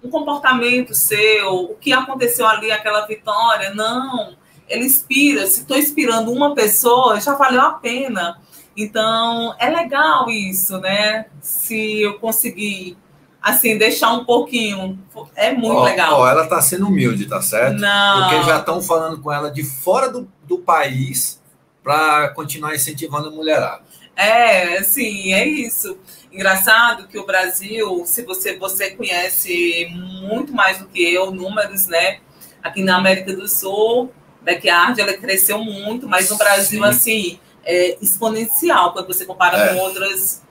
um comportamento seu, o que aconteceu ali, aquela vitória, não, ele inspira. Se estou inspirando uma pessoa, já valeu a pena. Então, é legal isso, né? Se eu conseguir, assim, deixar um pouquinho, é muito legal. Ela está sendo humilde, tá certo? Não. Porque já estão falando com ela de fora do país para continuar incentivando a mulherada. É, sim, é isso. Engraçado que o Brasil, se você conhece muito mais do que eu, números, né? Aqui na América do Sul, backyard, ela cresceu muito, mas no Brasil, sim, assim, é exponencial quando você compara com outros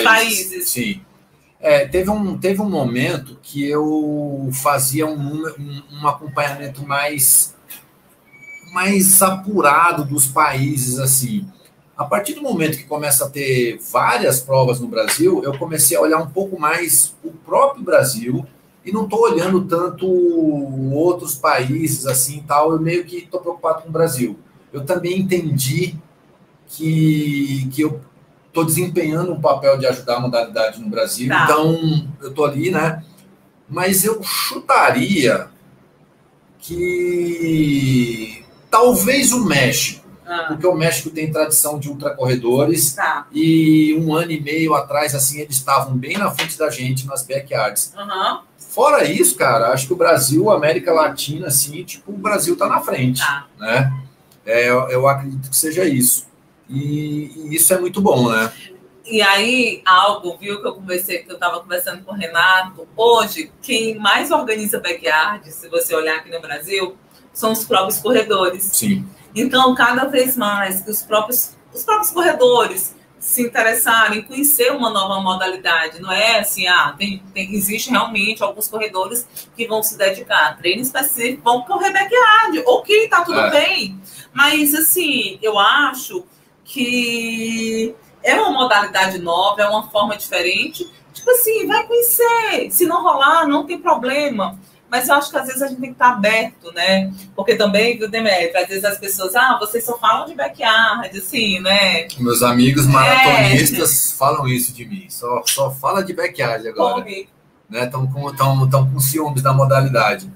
países. Sim. Teve um momento que eu fazia um acompanhamento mais apurado dos países, assim. A partir do momento que começa a ter várias provas no Brasil, eu comecei a olhar um pouco mais o próprio Brasil e não estou olhando tanto outros países, assim, tal. Eu meio que estou preocupado com o Brasil. Eu também entendi que eu estou desempenhando um papel de ajudar a modalidade no Brasil, tá. Então eu estou ali, né? Mas eu chutaria que talvez o México, porque o México tem tradição de ultracorredores, tá. E 1 ano e meio atrás, assim, eles estavam bem na frente da gente nas backyards. Fora isso, cara, acho que o Brasil, a América Latina, assim, tipo, o Brasil tá na frente, tá. Né? Eu acredito que seja isso. E isso é muito bom, né? E aí, algo, viu, que eu estava conversando com o Renato, hoje, quem mais organiza backyard, se você olhar aqui no Brasil, são os próprios corredores. Sim. Então, cada vez mais que os próprios corredores se interessarem em conhecer uma nova modalidade, não é assim, existe realmente alguns corredores que vão se dedicar a treino específico, vão correr backyard, ok, tá tudo bem, mas assim, eu acho que é uma modalidade nova, é uma forma diferente. Tipo assim, vai conhecer. Se não rolar, não tem problema. Mas eu acho que às vezes a gente tem que estar aberto, né? Porque também, viu, Demetrio, às vezes as pessoas, vocês só falam de backyard, assim, né? Meus amigos maratonistas falam isso de mim. Só fala de backyard agora. Estão com ciúmes da modalidade.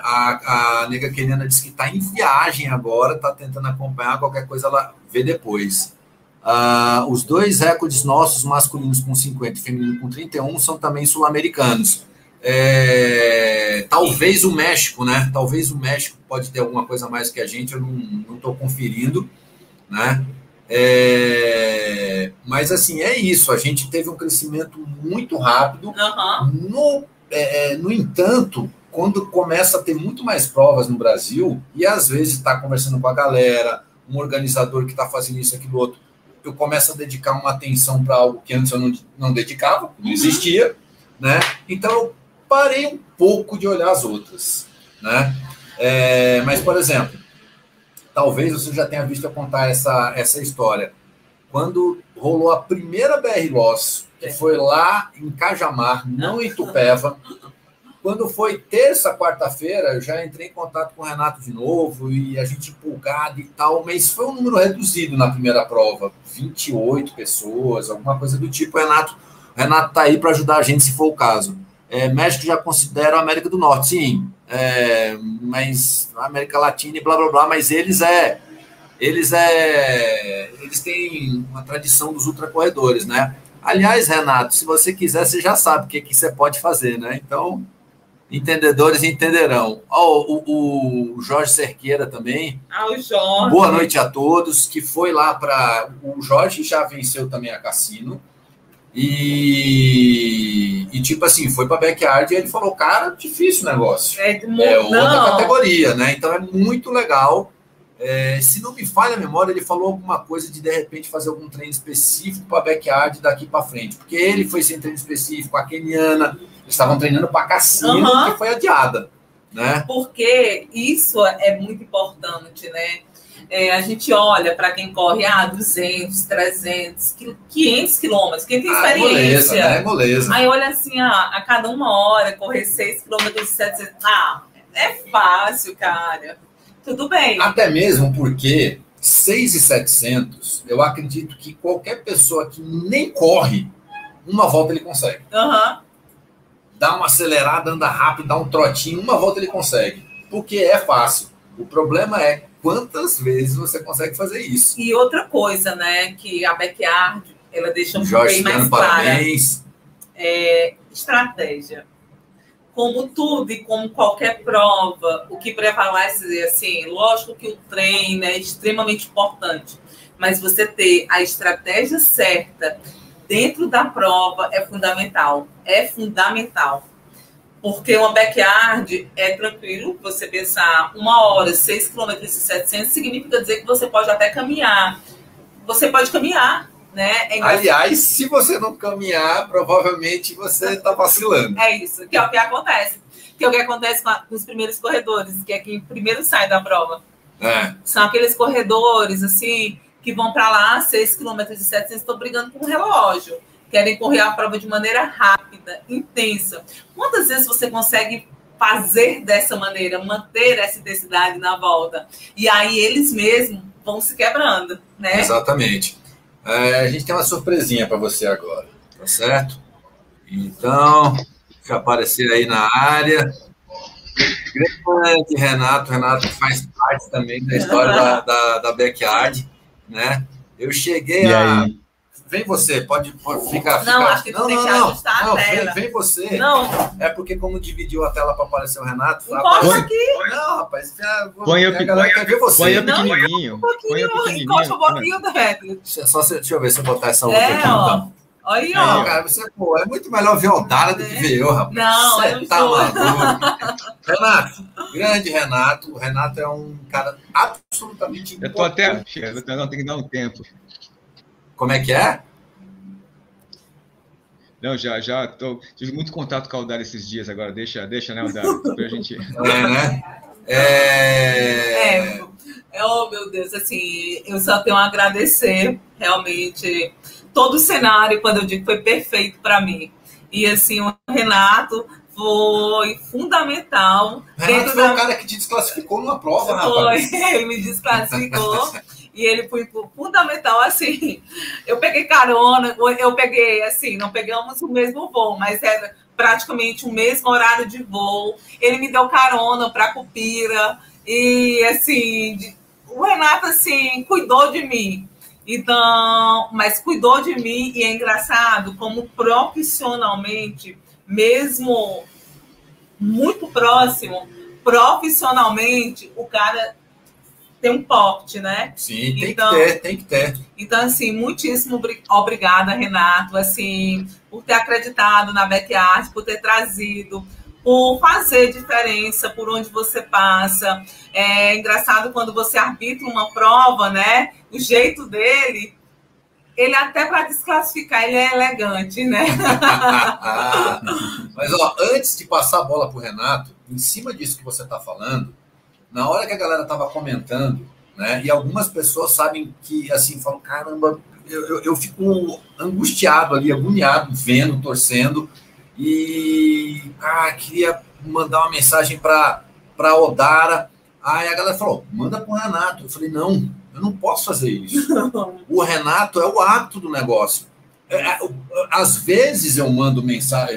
A nega Keniana disse que está em viagem agora, está tentando acompanhar, qualquer coisa ela vê depois. Os 2 recordes nossos, masculinos com 50 e feminino com 31, são também sul-americanos. Talvez o México, né? Talvez o México pode ter alguma coisa mais que a gente, eu não estou conferindo, né? Mas assim, é isso, a gente teve um crescimento muito rápido. No entanto, quando começa a ter muito mais provas no Brasil, e às vezes está conversando com a galera, um organizador que está fazendo isso, aquilo, outro, eu começo a dedicar uma atenção para algo que antes eu não dedicava, não existia, né? Então eu parei um pouco de olhar as outras, né? Mas, por exemplo, talvez você já tenha visto eu contar essa história. Quando rolou a primeira BR Loss, que foi lá em Cajamar, não em Itupeva. Quando foi terça, quarta-feira, eu já entrei em contato com o Renato de novo e a gente empolgado e tal, mas foi um número reduzido na primeira prova, 28 pessoas, alguma coisa do tipo. O Renato tá aí para ajudar a gente se for o caso. México já considera a América do Norte, sim, mas a América Latina e blá, blá, blá, mas eles têm uma tradição dos ultracorredores, né? Aliás, Renato, se você quiser, você já sabe o que você pode fazer, né? Então, Entendedores entenderão. O Jorge Cerqueira também. O Jorge. Boa noite a todos. Que foi lá para... O Jorge já venceu também a Cassino. E tipo assim, foi para Backyard e ele falou, cara, difícil o negócio. É outra categoria, né? Então é muito legal. Se não me falha a memória, ele falou alguma coisa de repente fazer algum treino específico para Backyard daqui para frente. Porque ele foi sem treino específico, a Keniana, eles estavam treinando para Cassino, que foi adiada, né? Porque isso é muito importante, né? A gente olha para quem corre 200, 300, 500 quilômetros, quem tem experiência. É moleza. Aí olha assim, a cada uma hora, correr 6 quilômetros, 700. É fácil, cara. Tudo bem. Até mesmo porque 6.700, eu acredito que qualquer pessoa que nem corre, uma volta ele consegue. Dá uma acelerada, anda rápido, dá um trotinho, uma volta ele consegue. Porque é fácil. O problema é quantas vezes você consegue fazer isso. E outra coisa, né, que a Backyard, ela deixa bem mais clara. Estratégia. Como tudo e como qualquer prova, o que prevalece, assim, lógico que o treino é extremamente importante, mas você ter a estratégia certa dentro da prova é fundamental. É fundamental. Porque uma Backyard é tranquilo, você pensar 1 hora, 6 km e 700, significa dizer que você pode até caminhar. Você pode caminhar, né? Aliás, se você não caminhar, provavelmente você está vacilando. É isso, que é o que acontece. Que é o que acontece com os primeiros corredores, que é quem primeiro sai da prova. São aqueles corredores, assim, que vão para lá, 6 km e 700, estão brigando com o relógio. Querem correr a prova de maneira rápida, intensa. Quantas vezes você consegue fazer dessa maneira, manter essa intensidade na volta? E aí eles mesmos vão se quebrando, né? Exatamente. A gente tem uma surpresinha para você agora, tá certo? Então, deixa eu aparecer aí na área. Grande Renato faz parte também da história da Backyard, né? Eu cheguei a... Vem você, pode ficar... Não, acho que tu tem que ajustar a tela. Vem você. Não. É porque como dividiu a tela para aparecer o Renato... Encosta aqui. Não, rapaz. Põe a galera quer ver você. Põe pequenininho. Encosta um pouquinho do Renato. Deixa eu ver se eu botar essa outra aqui, então. Aí, ó. Cara, é muito melhor ver o Dara do que ver eu, rapaz. Não, você tá maluco. Renato, grande Renato. O Renato é um cara absolutamente importante. Eu tô até... Não, tem que dar um tempo. Como é que é? Não, já tô... Tive muito contato com o Aldara esses dias agora. Deixa, né, Aldara? Pra gente... Oh, meu Deus, assim, eu só tenho a agradecer, realmente, todo o cenário, quando eu digo, foi perfeito para mim. E, assim, o Renato foi fundamental. Renato foi o cara que te desclassificou numa prova, rapaz. Ele me desclassificou. E ele foi fundamental, assim, eu peguei carona, eu peguei, assim, não pegamos o mesmo voo, mas era praticamente o mesmo horário de voo. Ele me deu carona para Cupira e, assim, o Renato, assim, cuidou de mim. Então, mas cuidou de mim e é engraçado como profissionalmente, mesmo muito próximo, profissionalmente, o cara... tem um porte, né? Sim, tem que ter. Então, assim, muitíssimo obrigada, Renato, assim, por ter acreditado na Backyard, por ter trazido, por fazer diferença por onde você passa. É engraçado quando você arbitra uma prova, né? O jeito dele, ele até para desclassificar, ele é elegante, né? Mas, ó, antes de passar a bola para o Renato, em cima disso que você está falando, na hora que a galera estava comentando, né, e algumas pessoas sabem que, assim, falam, caramba, eu fico angustiado ali, agoniado, vendo, torcendo, e, queria mandar uma mensagem para Odara. Aí a galera falou, manda para o Renato. Eu falei, não, eu não posso fazer isso. O Renato é o árbitro do negócio. Às vezes eu mando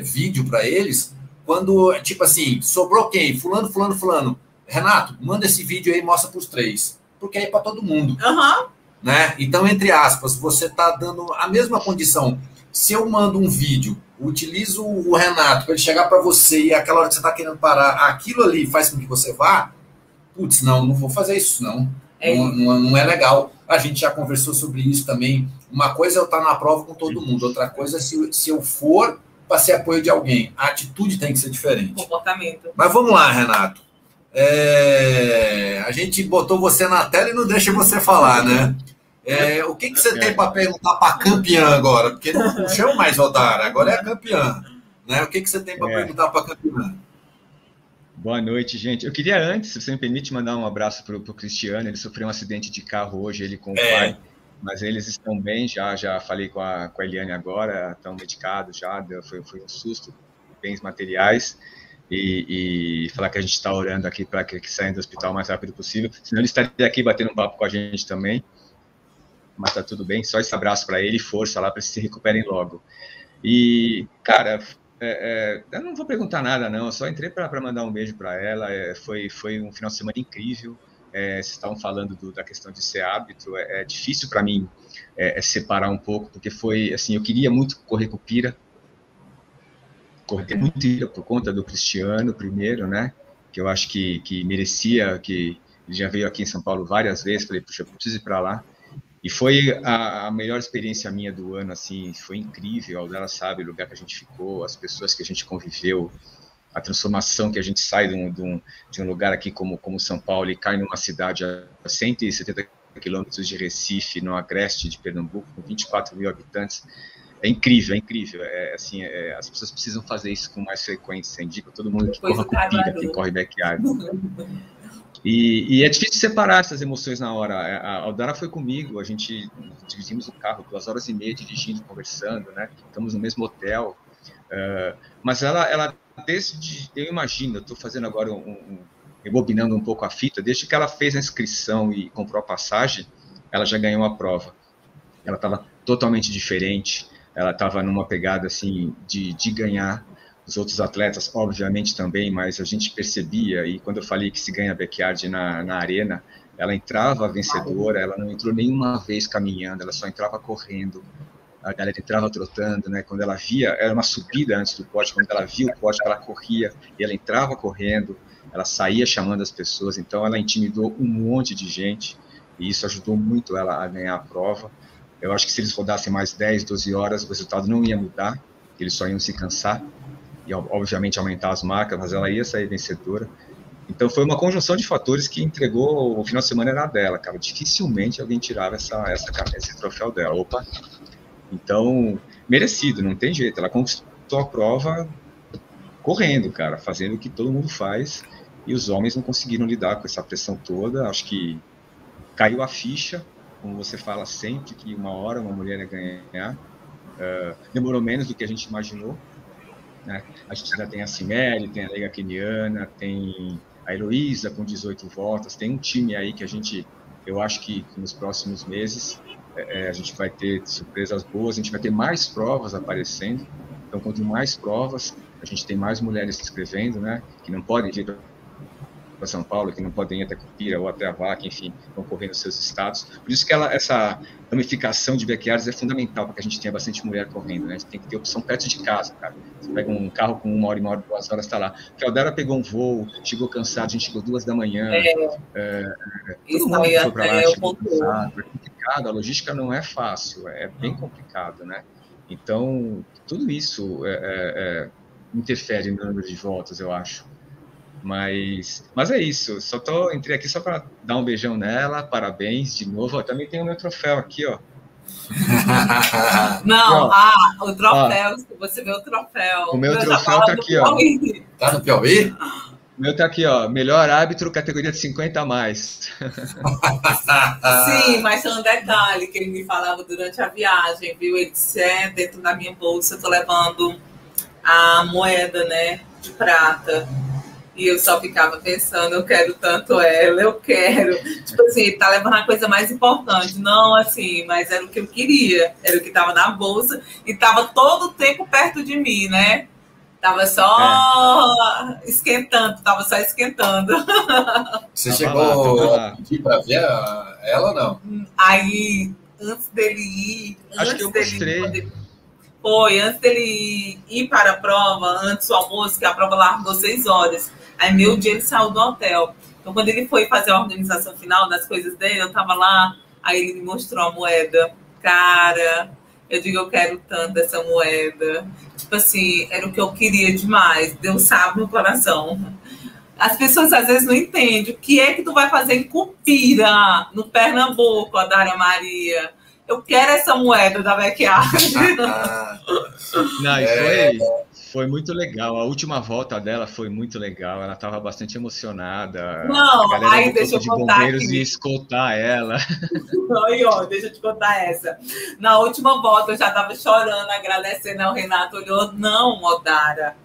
vídeo para eles, quando, tipo assim, sobrou quem? Fulano. Renato, manda esse vídeo aí e mostra para os 3. Porque aí é para todo mundo. Né? Então, entre aspas, você está dando a mesma condição. Se eu mando um vídeo utilizo o Renato para ele chegar para você e aquela hora que você está querendo parar, aquilo ali faz com que você vá, putz, não vou fazer isso, não. Não é legal. A gente já conversou sobre isso também. Uma coisa é eu estar na prova com todo mundo, outra coisa é se eu for para ser apoio de alguém. A atitude tem que ser diferente. Comportamento. Mas vamos lá, Renato. A gente botou você na tela e não deixa você falar, né? O que você tem para perguntar para a campeã agora? Porque não chama mais Odara, agora é a campeã. Né? O que você tem para perguntar para a campeã? Boa noite, gente. Eu queria antes, se você me permite, mandar um abraço para o Cristiano. Ele sofreu um acidente de carro hoje, ele com o pai. Mas eles estão bem, já falei com a Eliane agora, estão medicados já, foi um susto, bens materiais. E falar que a gente está orando aqui para que saiam do hospital o mais rápido possível. Senão ele estaria aqui batendo um papo com a gente também. Mas tá tudo bem, só esse abraço para ele e força lá para eles se recuperem logo. E, cara, eu não vou perguntar nada, não. Eu só entrei para mandar um beijo para ela. Foi um final de semana incrível. Vocês estavam falando da questão de ser árbitro. É difícil para mim separar um pouco, porque foi assim, eu queria muito correr com o Pira. Correr muito por conta do Cristiano primeiro, né? Que eu acho que merecia, que ele já veio aqui em São Paulo várias vezes. Falei, puxa, eu preciso ir para lá. E foi a melhor experiência minha do ano, assim, foi incrível. A Aldara sabe o lugar que a gente ficou, as pessoas que a gente conviveu, a transformação que a gente sai de um lugar aqui como São Paulo e cai numa cidade a 170 quilômetros de Recife, no agreste de Pernambuco, com 24 mil habitantes. É incrível, é incrível. Assim, as pessoas precisam fazer isso com mais frequência. Indico a todo mundo que corra com Pira, que corre backyard. E é difícil separar essas emoções na hora. A Aldara foi comigo, a gente dividimos o carro 2h30 dirigindo, conversando, né? Estamos no mesmo hotel. Mas ela desde, eu imagino, eu estou fazendo agora rebobinando um pouco a fita, desde que ela fez a inscrição e comprou a passagem, ela já ganhou a prova. Ela estava totalmente diferente, ela estava numa pegada assim de ganhar. Os outros atletas, obviamente, também, mas a gente percebia, e quando eu falei que se ganha backyard na arena, ela entrava vencedora, ela não entrou nenhuma vez caminhando, ela só entrava correndo, a galera entrava trotando, né? Quando ela via, era uma subida antes do pódio, quando ela via o pódio, ela corria, e ela entrava correndo, ela saía chamando as pessoas, então ela intimidou um monte de gente, e isso ajudou muito ela a ganhar a prova. Eu acho que se eles rodassem mais 10, 12 horas, o resultado não ia mudar, eles só iam se cansar, e obviamente aumentar as marcas, mas ela ia sair vencedora. Então foi uma conjunção de fatores que entregou, o final de semana era dela, cara, dificilmente alguém tirava esse troféu dela. Opa! Então, merecido, não tem jeito, ela conquistou a prova correndo, cara, fazendo o que todo mundo faz, e os homens não conseguiram lidar com essa pressão toda. Acho que caiu a ficha, como você fala sempre, que uma hora uma mulher ia ganhar, demorou menos do que a gente imaginou. Né? A gente já tem a Cimeli, tem a Lega Keniana, tem a Heloísa com 18 voltas, tem um time aí que eu acho que nos próximos meses a gente vai ter surpresas boas, a gente vai ter mais provas aparecendo, então quanto mais provas, a gente tem mais mulheres se inscrevendo, né? Que não podem vir para São Paulo, que não podem ir até Cupira ou até a Vaca, enfim, vão correr nos seus estados. Por isso que essa ramificação de backyards é fundamental, para que a gente tenha bastante mulher correndo, né? A gente tem que ter opção perto de casa, cara. Você pega um carro com 1 hora, 2 horas, está lá. A Aldara pegou um voo, chegou cansado, a gente chegou 2 da manhã. Todo mundo foi para lá, chegou cansado. É complicado, a logística não é fácil, é bem complicado, né? Então, tudo isso interfere no número de voltas, eu acho. Mas é isso, entrei aqui só para dar um beijão nela, parabéns de novo. Eu também tenho o meu troféu aqui, ó. Não, o troféu, você vê o troféu. O meu troféu tá aqui, ó. Tá no Piauí? O meu tá aqui, ó. Melhor árbitro, categoria de 50 a mais. Sim, mas tem um detalhe que ele me falava durante a viagem, viu? Ele disse, dentro da minha bolsa eu tô levando a moeda, né, de prata. E eu só ficava pensando, eu quero tanto ela, eu quero. Tipo assim, tá levando a coisa mais importante. Não, assim, mas era o que eu queria. Era o que tava na bolsa. E tava todo o tempo perto de mim, né? Tava só esquentando, tava só esquentando. Você chegou a pedir pra ver ela ou não? Aí, antes dele ir... Acho que eu mostrei. Foi, antes dele ir para a prova, antes do almoço, que a prova largou 6 horas. Aí, meu dia, ele saiu do hotel. Então, quando ele foi fazer a organização final das coisas dele, eu tava lá, aí ele me mostrou a moeda. Cara, eu digo, eu quero tanto essa moeda. Tipo assim, era o que eu queria demais. Deus sabe no coração. As pessoas às vezes não entendem o que é que tu vai fazer em Cupira, no Pernambuco, a Dária Maria. Eu quero essa moeda da Backyard. Não, e foi muito legal. A última volta dela foi muito legal. Ela estava bastante emocionada. Não, a galera aí do deixa eu corpo de contar bombeiros aqui. ia escoltar ela. Aí, ó, deixa eu te contar essa. Na última volta eu já estava chorando, agradecendo ao Renato. Olhou, não, Odara.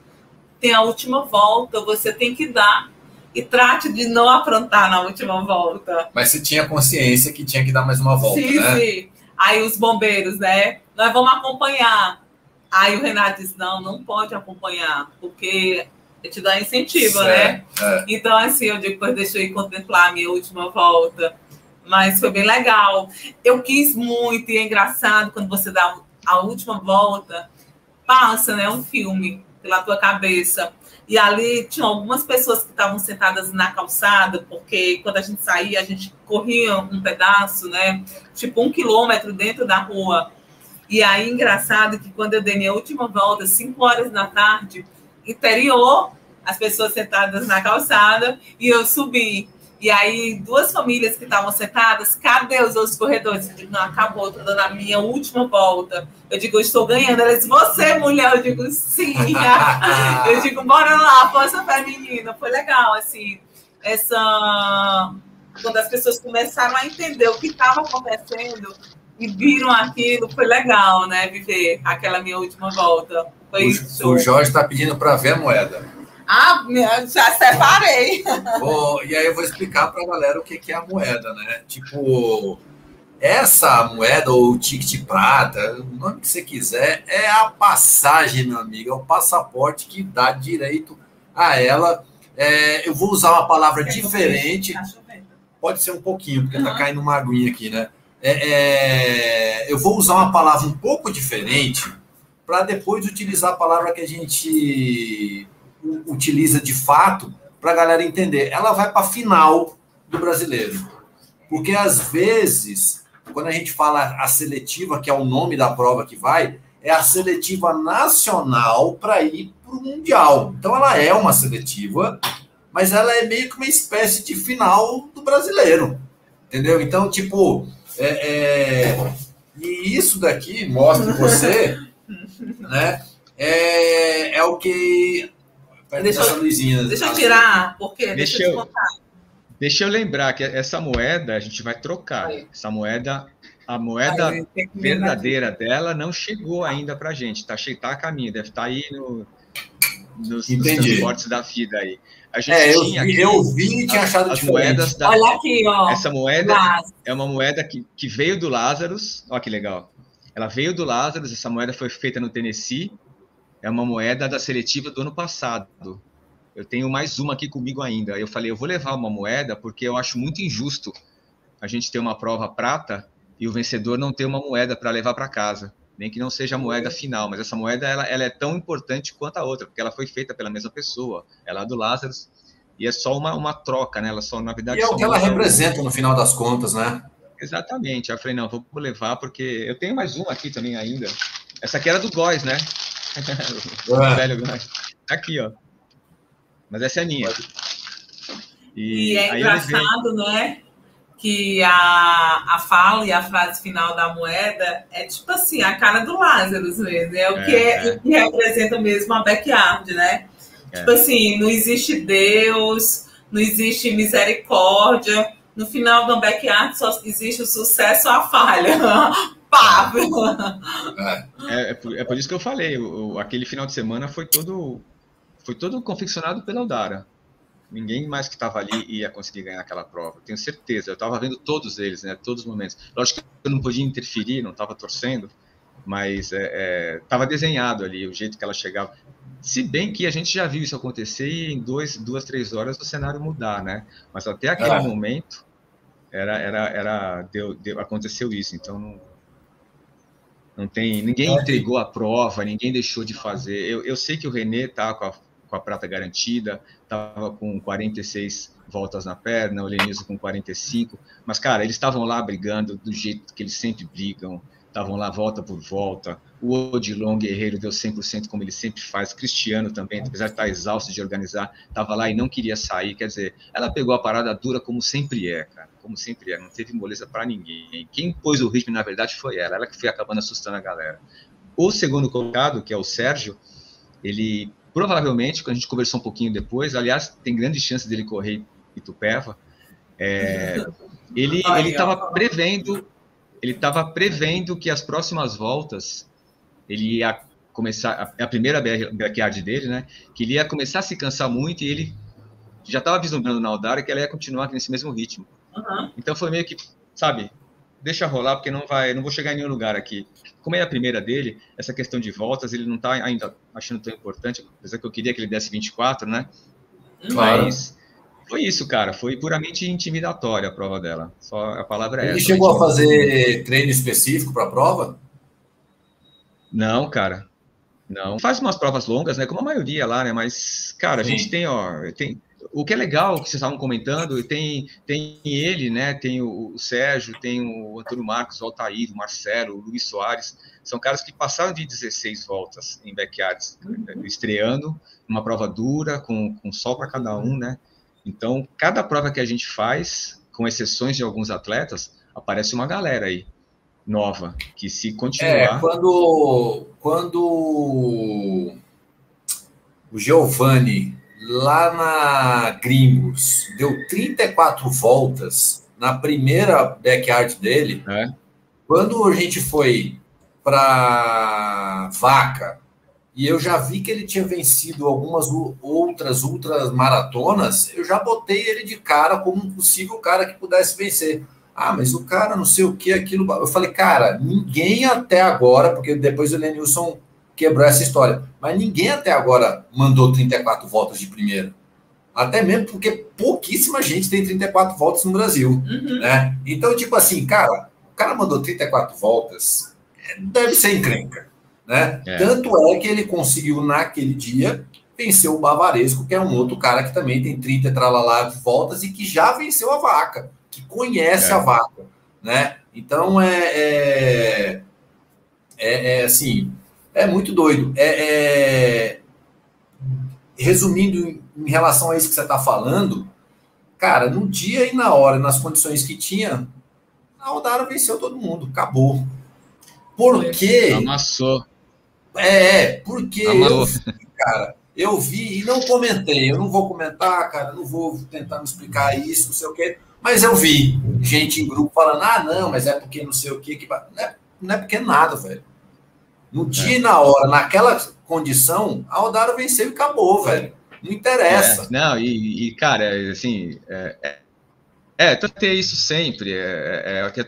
Tem a última volta, você tem que dar. E trate de não aprontar na última volta. Mas você tinha consciência que tinha que dar mais uma volta, sim, né? Sim. Aí os bombeiros, né? Nós vamos acompanhar. Aí o Renato disse, não pode acompanhar, porque te dá incentivo, né? Então, assim, eu digo, depois deixa eu ir contemplar a minha última volta. Mas foi bem legal. Eu quis muito, e é engraçado, quando você dá a última volta, passa, né? Um filme pela tua cabeça. E ali tinha algumas pessoas que estavam sentadas na calçada, porque quando a gente saía, a gente corria um pedaço, né? Tipo 1 quilômetro dentro da rua. E aí, engraçado que quando eu dei minha última volta, 5 horas da tarde, interior, as pessoas sentadas na calçada, e eu subi. E aí, 2 famílias que estavam sentadas, cadê os outros corredores? Eu digo, não, acabou, estou dando a minha última volta. Eu digo, eu estou ganhando. Ela disse, você, mulher? Eu digo, sim. Eu digo, bora lá, força feminina. Foi legal, assim, quando as pessoas começaram a entender o que estava acontecendo e viram aquilo, foi legal, né? Viver aquela minha última volta. Foi o Jorge está pedindo para ver a moeda. Ah, já separei. E aí eu vou explicar para a galera o que é a moeda, né? Tipo, essa moeda, ou ticket prata, o nome que você quiser, é a passagem, meu amigo, é o passaporte que dá direito a ela. Eu vou usar uma palavra diferente. Pode ser um pouquinho, porque tá caindo uma aguinha aqui, né? Eu vou usar uma palavra um pouco diferente para depois utilizar a palavra que a gente utiliza de fato para a galera entender. Ela vai para a final do Brasileiro. Porque, às vezes, quando a gente fala a seletiva, que é o nome da prova que vai, é a seletiva nacional para ir para o Mundial. Então, ela é uma seletiva, mas ela é meio que uma espécie de final do Brasileiro. Entendeu? Então, tipo... E isso daqui mostra você, né? É o que... Deixa eu tirar, porque deixa eu te contar. Deixa eu lembrar que essa moeda a gente vai trocar. Essa moeda, a moeda verdadeira dela não chegou ainda para a gente. Tá a caminho, deve estar aí nos transportes da vida aí. A gente eu vi e tinha achado as moedas da... Olha aqui, ó. Essa moeda é uma moeda que veio do Lazarus. Olha que legal. Ela veio do Lazarus, essa moeda foi feita no Tennessee. É uma moeda da seletiva do ano passado. Eu tenho mais uma aqui comigo ainda. Eu falei, eu vou levar uma moeda porque eu acho muito injusto a gente ter uma prova prata e o vencedor não ter uma moeda para levar para casa. Nem que não seja a moeda final, mas essa moeda ela é tão importante quanto a outra, porque ela foi feita pela mesma pessoa. Ela é do Lazarus e é só uma troca, né? Ela só, na verdade, e é o que ela representa no final das contas, né? Exatamente. Eu falei, não, vou levar porque eu tenho mais uma aqui também ainda. Essa aqui era do Góis, né? Velho Góis. Aqui, ó. Mas essa é minha. E é engraçado, né? Que a fala e a frase final da moeda é tipo assim, a cara do Lázaro mesmo. É o que representa mesmo a Backyard, né? Tipo assim, não existe Deus, não existe misericórdia. No final da Backyard só existe o sucesso ou a falha. Pá! É por isso que eu falei, aquele final de semana foi todo confeccionado pela Odara. Ninguém mais que estava ali ia conseguir ganhar aquela prova, tenho certeza. Eu estava vendo todos eles, né, todos os momentos. Lógico que eu não podia interferir, não estava torcendo, mas estava desenhado ali o jeito que ela chegava. Se bem que a gente já viu isso acontecer e em 2, 3 horas o cenário mudar, né? Mas até aquele momento aconteceu isso, então Não tem, ninguém entregou a prova, ninguém deixou de fazer. Eu sei que o René tá com a prata garantida, estava com 46 voltas na perna, o Lenilson com 45, mas, cara, eles estavam lá brigando do jeito que eles sempre brigam, estavam lá volta por volta. O Odilon Guerreiro deu 100% como ele sempre faz, Cristiano também, apesar de estar exausto de organizar, estava lá e não queria sair, quer dizer, ela pegou a parada dura como sempre é, cara, como sempre é, não teve moleza para ninguém. Quem pôs o ritmo, na verdade, foi ela que foi acabando assustando a galera. O segundo colocado, que é o Sérgio, ele provavelmente, quando a gente conversou um pouquinho depois, aliás, tem grande chance dele correr Itupeva, ele estava prevendo que as próximas voltas ele ia começar, a primeira backyard dele, né, que ele ia começar a se cansar muito e ele já estava vislumbrando na Aldara que ela ia continuar nesse mesmo ritmo. Então foi meio que, sabe, deixa rolar, porque não vou chegar em nenhum lugar aqui. Como é a primeira dele, essa questão de voltas, ele não está ainda achando tão importante, apesar que eu queria que ele desse 24, né? Claro. Mas foi isso, cara, foi puramente intimidatória a prova dela. Só a palavra é essa. Ele chegou a fazer treino específico para a prova? Não, cara. Não. Faz umas provas longas, né? Como a maioria lá, né? Mas, cara, Sim. A gente tem, o que é legal, que vocês estavam comentando, tem ele, né? Tem o Sérgio, tem o Antônio Marcos, o Altair, o Marcelo, o Luiz Soares. São caras que passaram de 16 voltas em backyards, estreando, uma prova dura, com sol para cada um, né? Então, cada prova que a gente faz, com exceções de alguns atletas, aparece uma galera aí, nova, que se continuar... Quando o Giovanni, lá na Gringos, deu 34 voltas na primeira backyard dele, quando a gente foi para Vaca, e eu já vi que ele tinha vencido algumas outras ultramaratonas, eu já botei ele de cara como um possível cara que pudesse vencer. Ah, mas o cara não sei o que, aquilo... Eu falei, cara, ninguém até agora, porque depois o Lenilson quebrou essa história, mas ninguém até agora mandou 34 voltas de primeira. Até mesmo porque pouquíssima gente tem 34 voltas no Brasil, né? Então, tipo assim, cara, o cara mandou 34 voltas, deve ser encrenca, né? Tanto é que ele conseguiu, naquele dia, vencer o Bavaresco, que é um outro cara que também tem 30 tralalá de voltas e que já venceu a Vaca, que conhece a Vaca, né? Então, assim, é muito doido. Resumindo, em relação a isso que você está falando, cara, no dia e na hora, nas condições que tinha, a Aldara venceu todo mundo, acabou. Porque... Amassou. Porque Amassou. eu vi e não comentei. Eu não vou comentar, cara, não vou tentar me explicar isso, não sei o quê. Mas eu vi gente em grupo falando, não, mas é porque não sei o quê. Não é porque nada, velho. No dia e na hora, naquela condição, a Aldara venceu e acabou, velho. Não interessa. Não, cara, assim, ter isso sempre.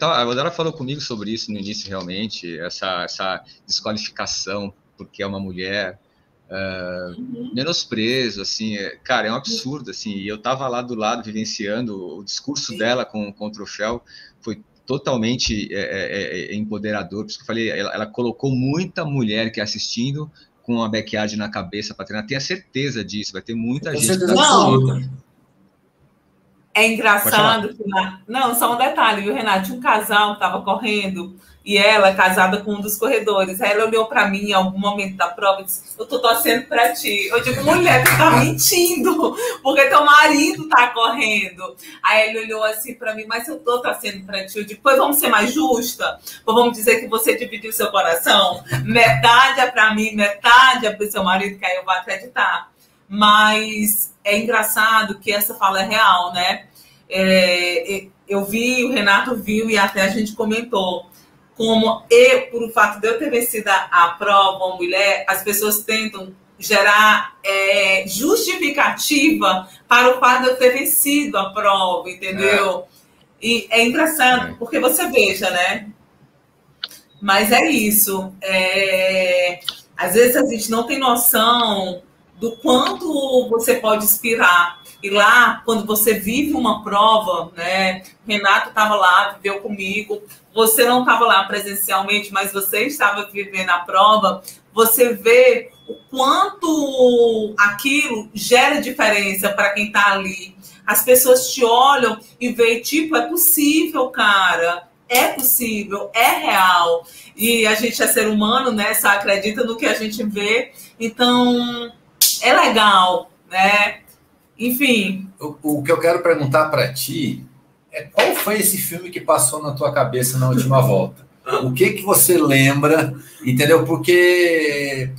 A Aldara falou comigo sobre isso no início, realmente, essa desqualificação porque é uma mulher, menosprezo, assim, cara, é um absurdo, assim, e eu tava lá do lado vivenciando o discurso dela com o troféu, foi totalmente empoderador, por isso que eu falei, ela colocou muita mulher que assistindo com a backyard na cabeça para treinar, tenha certeza disso, vai ter muita gente... É engraçado que... Não, só um detalhe, viu, Renato? Tinha um casal que estava correndo e ela, casada com um dos corredores, aí ela olhou para mim em algum momento da prova e disse, eu tô torcendo para ti. Eu digo, mulher, tu tá mentindo, porque teu marido tá correndo. Aí ele olhou assim para mim, mas eu tô torcendo para ti. Eu digo, pois vamos ser mais justa? Pois vamos dizer que você dividiu seu coração? Metade é para mim, metade é pro seu marido, que aí eu vou acreditar. Mas é engraçado que essa fala é real, né? Eu vi, o Renato viu e até a gente comentou como por o fato de eu ter vencido a prova, uma mulher, as pessoas tentam gerar justificativa para o fato de eu ter vencido a prova, entendeu? E é engraçado, porque você veja, né? Mas é isso. Às vezes a gente não tem noção do quanto você pode inspirar. E lá, quando você vive uma prova, né? Renato estava lá, viveu comigo. Você não estava lá presencialmente, mas você estava vivendo a prova. Você vê o quanto aquilo gera diferença para quem está ali. As pessoas te olham e veem, tipo, é possível, cara. É possível, é real. E a gente é ser humano, né? Só acredita no que a gente vê. Então, é legal, né? Enfim. O que eu quero perguntar para ti é qual foi esse filme que passou na tua cabeça na última volta? O que você lembra, entendeu? Porque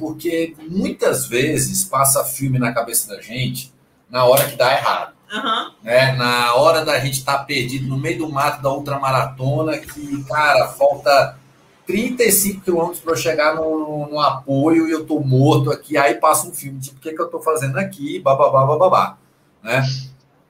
muitas vezes passa filme na cabeça da gente na hora que dá errado. Uhum. Né? Na hora da gente estar perdido no meio do mato da ultramaratona, que, cara, falta 35 quilômetros para eu chegar no apoio e eu tô morto aqui, aí passa um filme, tipo, o que eu tô fazendo aqui, bababá, bababá, né?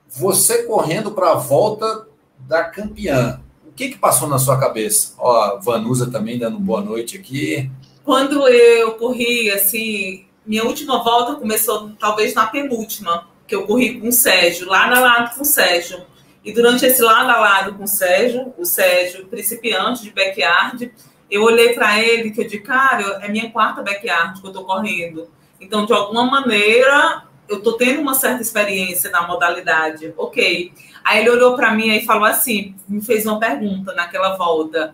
Você correndo para a volta da campeã, o que passou na sua cabeça? Ó, a Vanusa também dando boa noite aqui. Quando eu corri, assim, minha última volta começou talvez na penúltima, que eu corri com o Sérgio, lado a lado com o Sérgio. E durante esse lado a lado com o Sérgio principiante de backyard, eu olhei para ele que eu disse, cara, é minha quarta backyard que eu tô correndo. Então, de alguma maneira, eu tô tendo uma certa experiência na modalidade. Ok. Aí ele olhou para mim e falou assim, me fez uma pergunta naquela volta.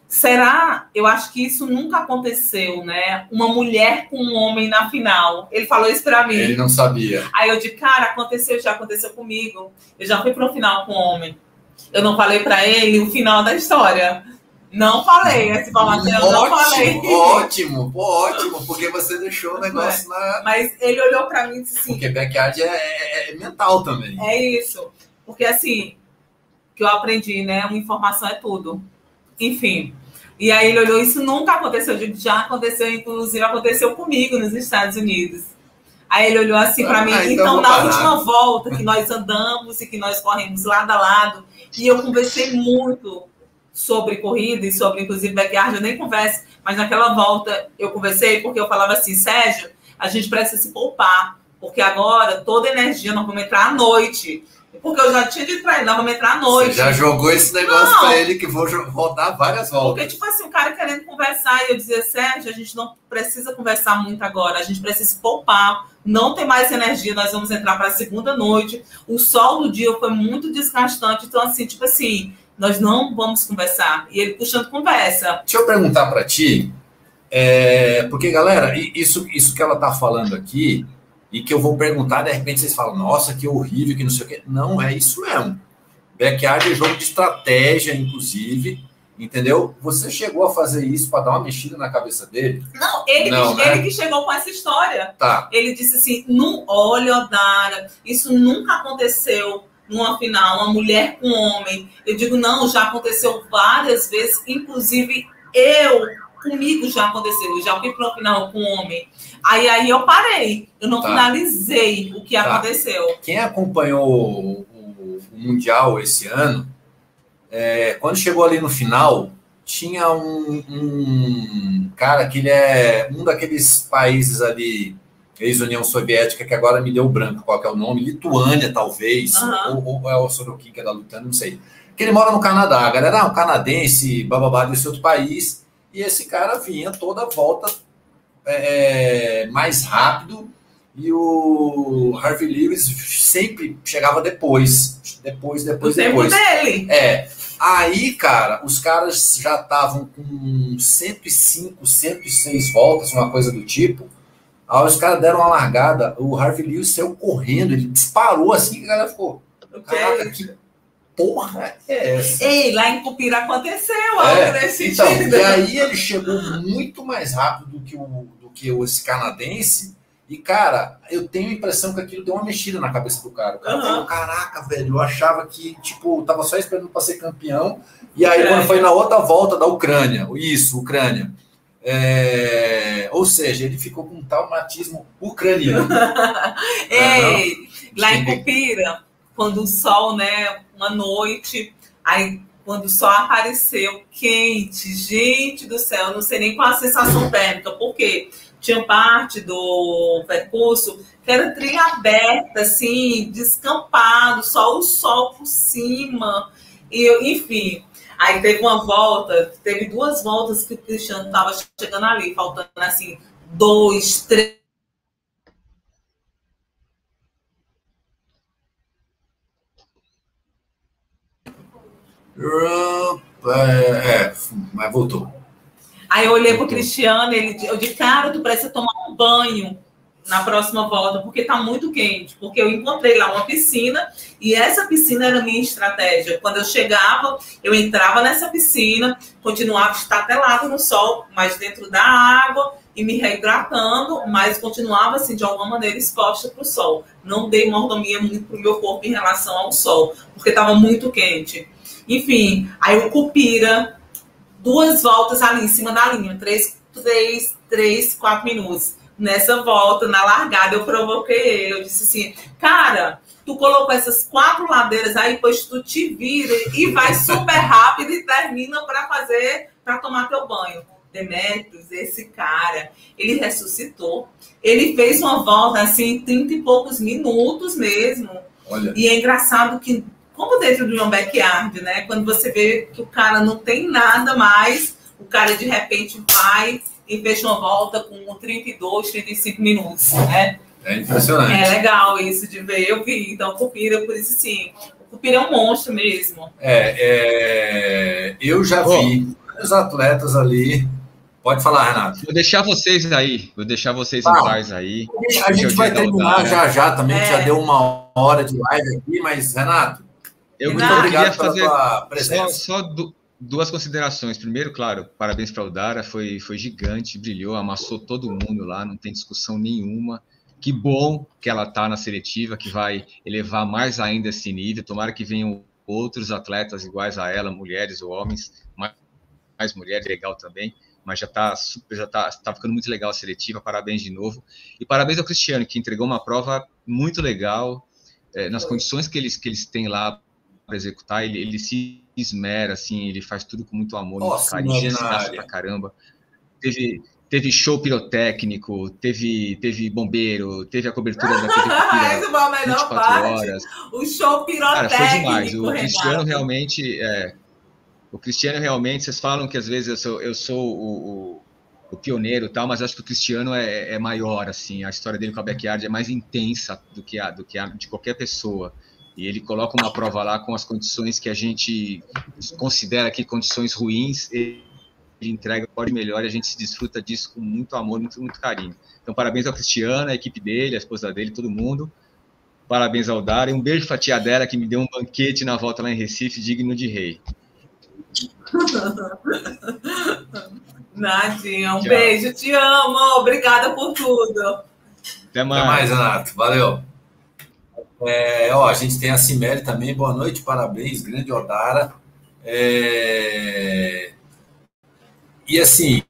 Será? Eu acho que isso nunca aconteceu, né? Uma mulher com um homem na final. Ele falou isso para mim. Ele não sabia. Aí eu disse, cara, aconteceu, já aconteceu comigo. Eu já fui para o final com homem. Eu não falei para ele o final da história. Não falei essa informação, eu não falei. Ótimo, porque você deixou o negócio na... Mas ele olhou para mim e disse assim... Porque backyard é mental também. É isso. Porque assim, que eu aprendi, né? Uma informação é tudo. Enfim. E aí ele olhou, isso nunca aconteceu. Eu digo, já aconteceu, inclusive aconteceu comigo nos Estados Unidos. Aí ele olhou assim para mim, então na última volta que nós andamos e que nós corremos lado a lado, e eu conversei muito sobre corrida e sobre, inclusive, backyard, eu nem converso, mas naquela volta eu conversei porque eu falava assim, Sérgio, a gente precisa se poupar, porque agora toda energia nós vamos entrar à noite. Porque eu já tinha dito pra ele, nós vamos entrar à noite. Você já jogou esse negócio pra ele que vou rodar várias voltas. Porque, tipo assim, o cara querendo conversar e eu dizia, Sérgio, a gente não precisa conversar muito agora, a gente precisa se poupar, não tem mais energia, nós vamos entrar para a segunda noite. O sol do dia foi muito desgastante, então, assim, tipo assim, nós não vamos conversar. E ele puxando conversa. Deixa eu perguntar para ti, porque, galera, isso que ela tá falando aqui, e que eu vou perguntar, de repente vocês falam, nossa, que horrível, que não sei o quê. Não, é isso mesmo. Backyard é jogo de estratégia, inclusive, entendeu? Você chegou a fazer isso para dar uma mexida na cabeça dele? Não, ele que chegou com essa história. Tá. Ele disse assim, não, olha, Odara, isso nunca aconteceu numa final, uma mulher com um homem. Eu digo, não, já aconteceu várias vezes, inclusive comigo já aconteceu, eu já fui para uma final com um homem. Aí eu parei, eu não finalizei o que aconteceu. Quem acompanhou o Mundial esse ano, quando chegou ali no final, tinha um cara que ele é um daqueles países ali, ex-União Soviética, que agora me deu branco, qual que é o nome? Lituânia, talvez, ou é o Sorokin, que é da Lituânia, não sei. Que ele mora no Canadá, a galera, um canadense, bababá desse outro país, e esse cara vinha toda a volta mais rápido, e o Harvey Lewis sempre chegava depois. O tempo dele. Aí, cara, os caras já estavam com 105, 106 voltas, uma coisa do tipo. Aí os caras deram uma largada, o Harvey Lewis saiu correndo, ele disparou assim, que a galera ficou, caraca, que porra é essa? Ei, lá em Cupira aconteceu algo nesse então, sentido. E aí ele chegou muito mais rápido do que esse canadense, e, cara, eu tenho a impressão que aquilo deu uma mexida na cabeça do cara. O cara falou, caraca, velho, eu achava que, tipo, tava só esperando para ser campeão, e aí quando foi na outra volta da Ucrânia, Ucrânia, ou seja, ele ficou com um traumatismo ucraniano. Lá em Cupira, quando o sol, né, uma noite, aí quando o sol apareceu quente, gente do céu, não sei nem qual a sensação térmica, porque tinha parte do percurso que era trilha aberta, assim, descampado, só o sol por cima. E, enfim, aí teve duas voltas que o Cristiano estava chegando ali, faltando assim, 2, 3. Mas voltou. Aí eu olhei pro Cristiano, eu disse, cara, tu precisa tomar um banho na próxima volta, porque tá muito quente. Porque eu encontrei lá uma piscina, e essa piscina era a minha estratégia. Quando eu chegava, eu entrava nessa piscina, continuava estatelado no sol, mas dentro da água, e me reidratando, mas continuava, assim, de alguma maneira exposta pro sol. Não dei mordomia muito pro meu corpo em relação ao sol, porque tava muito quente. Enfim, aí o Cupira, 2 voltas ali em cima da linha, 3, 4 minutos. Nessa volta, na largada, eu provoquei ele. Eu disse assim, cara, tu colocou essas 4 ladeiras aí, pois tu te vira e vai super rápido e termina para tomar teu banho. Demetrios, esse cara, ele ressuscitou. Ele fez uma volta assim, 30 e poucos minutos mesmo. Olha. E é engraçado que, como dentro de um backyard, né? Quando você vê que o cara não tem nada mais, o cara de repente vai e fecha uma volta com 32, 35 minutos, né? É impressionante. É legal isso de ver, eu vi. Então, o Cupira, por isso sim, o Cupira é um monstro mesmo. Eu já vi os atletas ali. Pode falar, Renato. Vou deixar vocês em paz aí. A gente vai terminar já também, que já deu 1 hora de live aqui, mas, Renato, eu muito obrigado pela tua presença. Só 2 considerações. Primeiro, claro, parabéns para o Dara, foi gigante, brilhou, amassou todo mundo lá, não tem discussão nenhuma. Que bom que ela está na seletiva, que vai elevar mais ainda esse nível. Tomara que venham outros atletas iguais a ela, mulheres ou homens, mais mulheres, legal também. Mas já está ficando muito legal a seletiva, parabéns de novo. E parabéns ao Cristiano, que entregou uma prova muito legal, nas condições que eles têm lá para executar, ele se esmera, assim, ele faz tudo com muito amor, muito carinho, se gasta pra caramba. Teve show pirotécnico, teve bombeiro, teve a cobertura da TV Cupira 24 horas. O show pirotécnico, cara, foi demais. O Cristiano realmente, vocês falam que às vezes eu sou o pioneiro e tal, mas acho que o Cristiano é maior, assim, a história dele com a backyard é mais intensa do que a de qualquer pessoa. E ele coloca uma prova lá com as condições que a gente considera aqui condições ruins, ele entrega o melhor e a gente se desfruta disso com muito amor, muito, muito carinho. Então, parabéns ao Cristiano, a equipe dele, a esposa dele, todo mundo. Parabéns ao Dara e um beijo para a tia Dera, que me deu um banquete na volta lá em Recife, digno de rei. Nadinha, beijo, te amo, obrigada por tudo. Até mais, Renato, valeu. A gente tem a Cimeli também, boa noite, parabéns, grande Odara. E assim,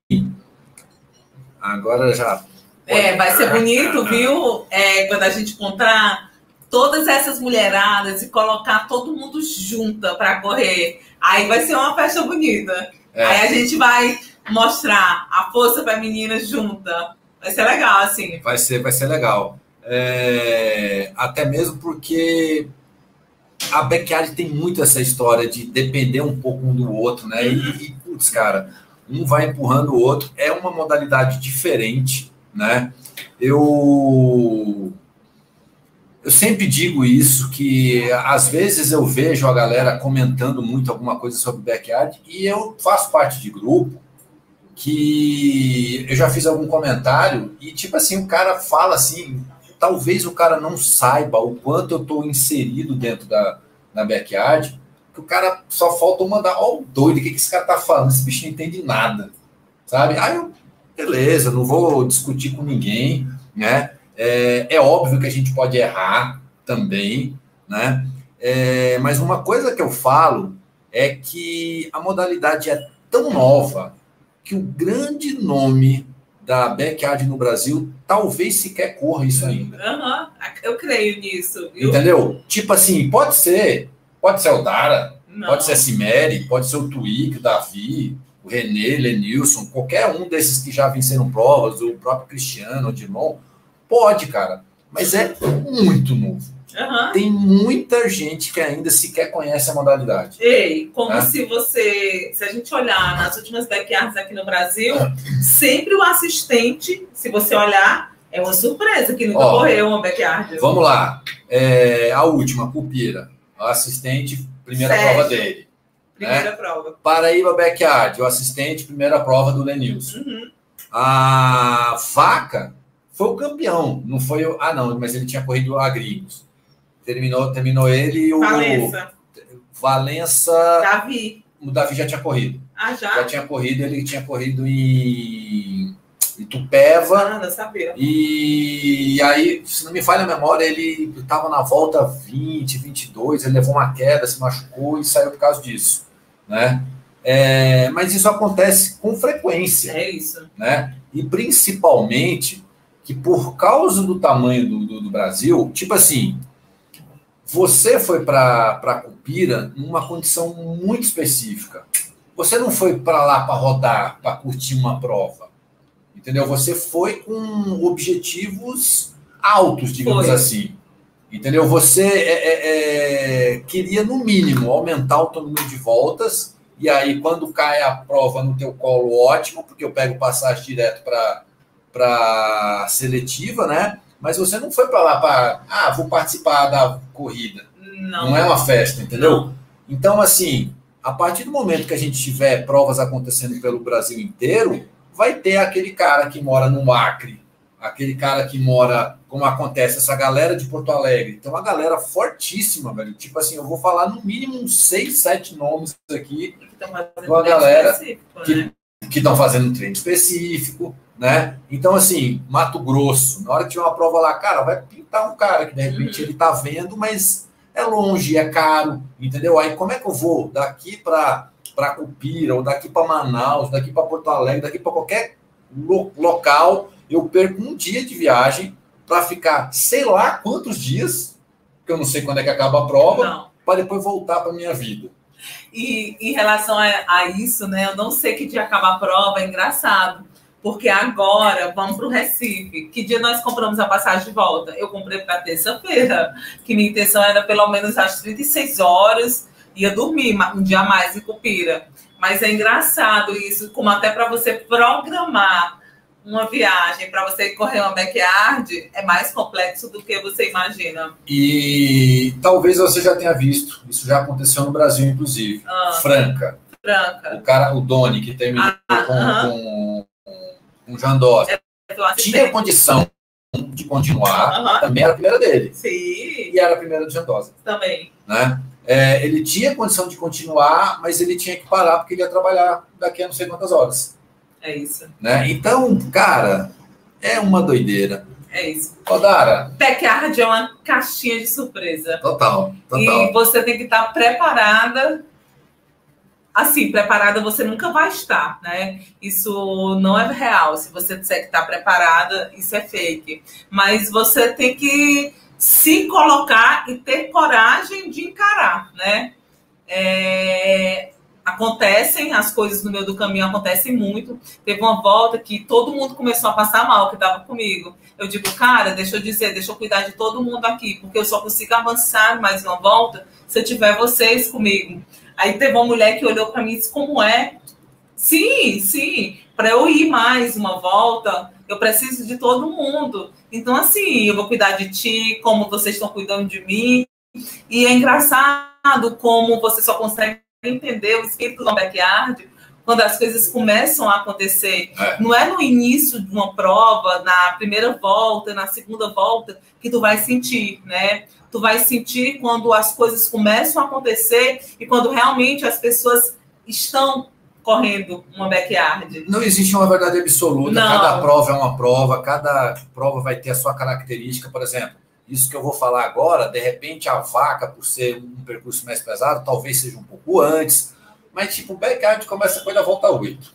agora já... vai ser bonito, viu? Quando a gente encontrar todas essas mulheradas e colocar todo mundo junta para correr. Aí vai ser uma festa bonita. Aí a gente vai mostrar a força feminina junta. Vai ser legal, assim. Vai ser legal. Até mesmo porque a backyard tem muito essa história de depender um pouco um do outro, né? E putz, cara, um vai empurrando o outro. É uma modalidade diferente, né? Eu sempre digo isso, que às vezes eu vejo a galera comentando muito alguma coisa sobre backyard e eu faço parte de grupo que eu já fiz algum comentário e, tipo assim, o cara fala assim, talvez o cara não saiba o quanto eu estou inserido dentro da backyard, que o cara só falta mandar, ó, o doido, o que esse cara tá falando? Esse bicho não entende nada, sabe? Aí eu, beleza, não vou discutir com ninguém, né? É óbvio que a gente pode errar também, né? Mas uma coisa que eu falo é que a modalidade é tão nova que o grande nome da backyard no Brasil talvez sequer corra isso ainda. Eu creio nisso, viu? Entendeu? Tipo assim, pode ser o Dara, pode ser a Cimeri, pode ser o Twig, o Davi, o René, Lenilson, qualquer um desses que já venceram provas, o próprio Cristiano, o Dimon, pode, cara, mas é muito novo. Uhum. Tem muita gente que ainda sequer conhece a modalidade. Ei, como se a gente olhar nas últimas backyards aqui no Brasil, sempre o assistente, se você olhar, é uma surpresa que nunca correu uma backyard. Vamos lá. A última, Cupira. O assistente, primeira prova dele. Primeira prova. Paraíba Backyard, o assistente, primeira prova do Lenilson. Uhum. A Vaca foi o campeão. Não foi o... não, mas ele tinha corrido a Gringos. Terminou ele e o... Valença. Davi. O Davi já tinha corrido. Já? Já tinha corrido, ele tinha corrido em Itupeva. Não sabia. E aí, se não me falha a memória, ele estava na volta 20, 22, ele levou uma queda, se machucou e saiu por causa disso, né? Mas isso acontece com frequência. É isso. Né? E principalmente que por causa do tamanho do Brasil, tipo assim, você foi para Cupira numa condição muito específica. Você não foi para lá para rodar, para curtir uma prova. Entendeu? Você foi com objetivos altos, digamos assim. Entendeu? Você queria, no mínimo, aumentar o teu número de voltas. E aí, quando cai a prova no teu colo, ótimo, porque eu pego passagem direto para seletiva, né? Mas você não foi para lá para, vou participar da corrida. Não é uma festa, entendeu? Não. Então, assim, a partir do momento que a gente tiver provas acontecendo pelo Brasil inteiro, vai ter aquele cara que mora no Acre, aquele cara que mora, como acontece, essa galera de Porto Alegre. Tem uma galera fortíssima, velho. Tipo assim, eu vou falar no mínimo uns 6, 7 nomes aqui. Com a galera que estão fazendo um treino específico, né? Então, assim, Mato Grosso, na hora que tiver uma prova lá, cara, vai pintar um cara que de repente ele tá vendo, mas é longe, é caro, entendeu? Aí como é que eu vou daqui para Cupira, ou daqui para Manaus, daqui para Porto Alegre, daqui para qualquer local, eu perco um dia de viagem para ficar sei lá quantos dias, que eu não sei quando é que acaba a prova, para depois voltar para minha vida. E em relação a isso, né? Eu não sei que dia acaba a prova, é engraçado. Porque agora, vamos para o Recife. Que dia nós compramos a passagem de volta? Eu comprei para terça-feira, que minha intenção era pelo menos às 36 horas, ia dormir um dia a mais em Cupira. Mas é engraçado isso, como até para você programar uma viagem, para você correr uma backyard, é mais complexo do que você imagina. E talvez você já tenha visto, isso já aconteceu no Brasil, inclusive. Franca. O Doni, que terminou com o Jandossi. Tinha condição de continuar, também era a primeira dele. Sim. E era a primeira do Jandossi. Também. Né? Ele tinha condição de continuar, mas ele tinha que parar porque ele ia trabalhar daqui a não sei quantas horas. É isso. Né? Então, cara, é uma doideira. É isso. Dara. Backyard é uma caixinha de surpresa. Total. E você tem que estar preparada. Assim, preparada você nunca vai estar, né? Isso não é real. Se você disser que está preparada, isso é fake. Mas você tem que se colocar e ter coragem de encarar, né? Acontecem, as coisas no meio do caminho acontecem muito. Teve uma volta que todo mundo começou a passar mal, que estava comigo. Eu digo, cara, deixa eu cuidar de todo mundo aqui, porque eu só consigo avançar mais uma volta se eu tiver vocês comigo. Aí teve uma mulher que olhou para mim e disse, como é? Sim, para eu ir mais uma volta, eu preciso de todo mundo. Então, assim, eu vou cuidar de ti, como vocês estão cuidando de mim. E é engraçado como você só consegue entender o espírito do backyard quando as coisas começam a acontecer. Não é no início de uma prova, na primeira volta, na segunda volta, que tu vai sentir, né? Tu vai sentir quando as coisas começam a acontecer e quando realmente as pessoas estão correndo uma backyard. Não existe uma verdade absoluta. Não. Cada prova é uma prova, cada prova vai ter a sua característica. Por exemplo, isso que eu vou falar agora, de repente a Vaca, por ser um percurso mais pesado, talvez seja um pouco antes, mas tipo, o backyard começa depois da volta 8.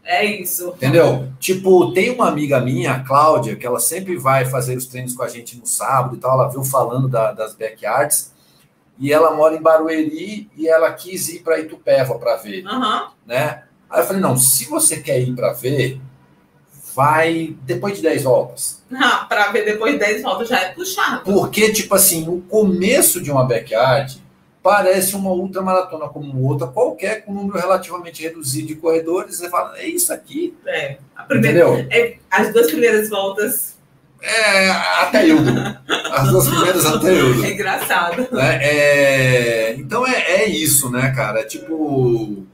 É isso. Entendeu? Tipo, tem uma amiga minha, a Cláudia, que ela sempre vai fazer os treinos com a gente no sábado e tal, ela viu falando das backyards, e ela mora em Barueri e ela quis ir para Itupeva para ver, né? Aí eu falei, não, se você quer ir para ver, vai depois de 10 voltas. Para ver depois de 10 voltas já é puxado. Porque, tipo assim, o começo de uma backyard parece uma ultramaratona como outra, qualquer, com um número relativamente reduzido de corredores, você fala, é isso aqui. Entendeu? As 2 primeiras voltas... até eu. As 2 primeiras até eu. É engraçado. Então é isso, né, cara? Tipo,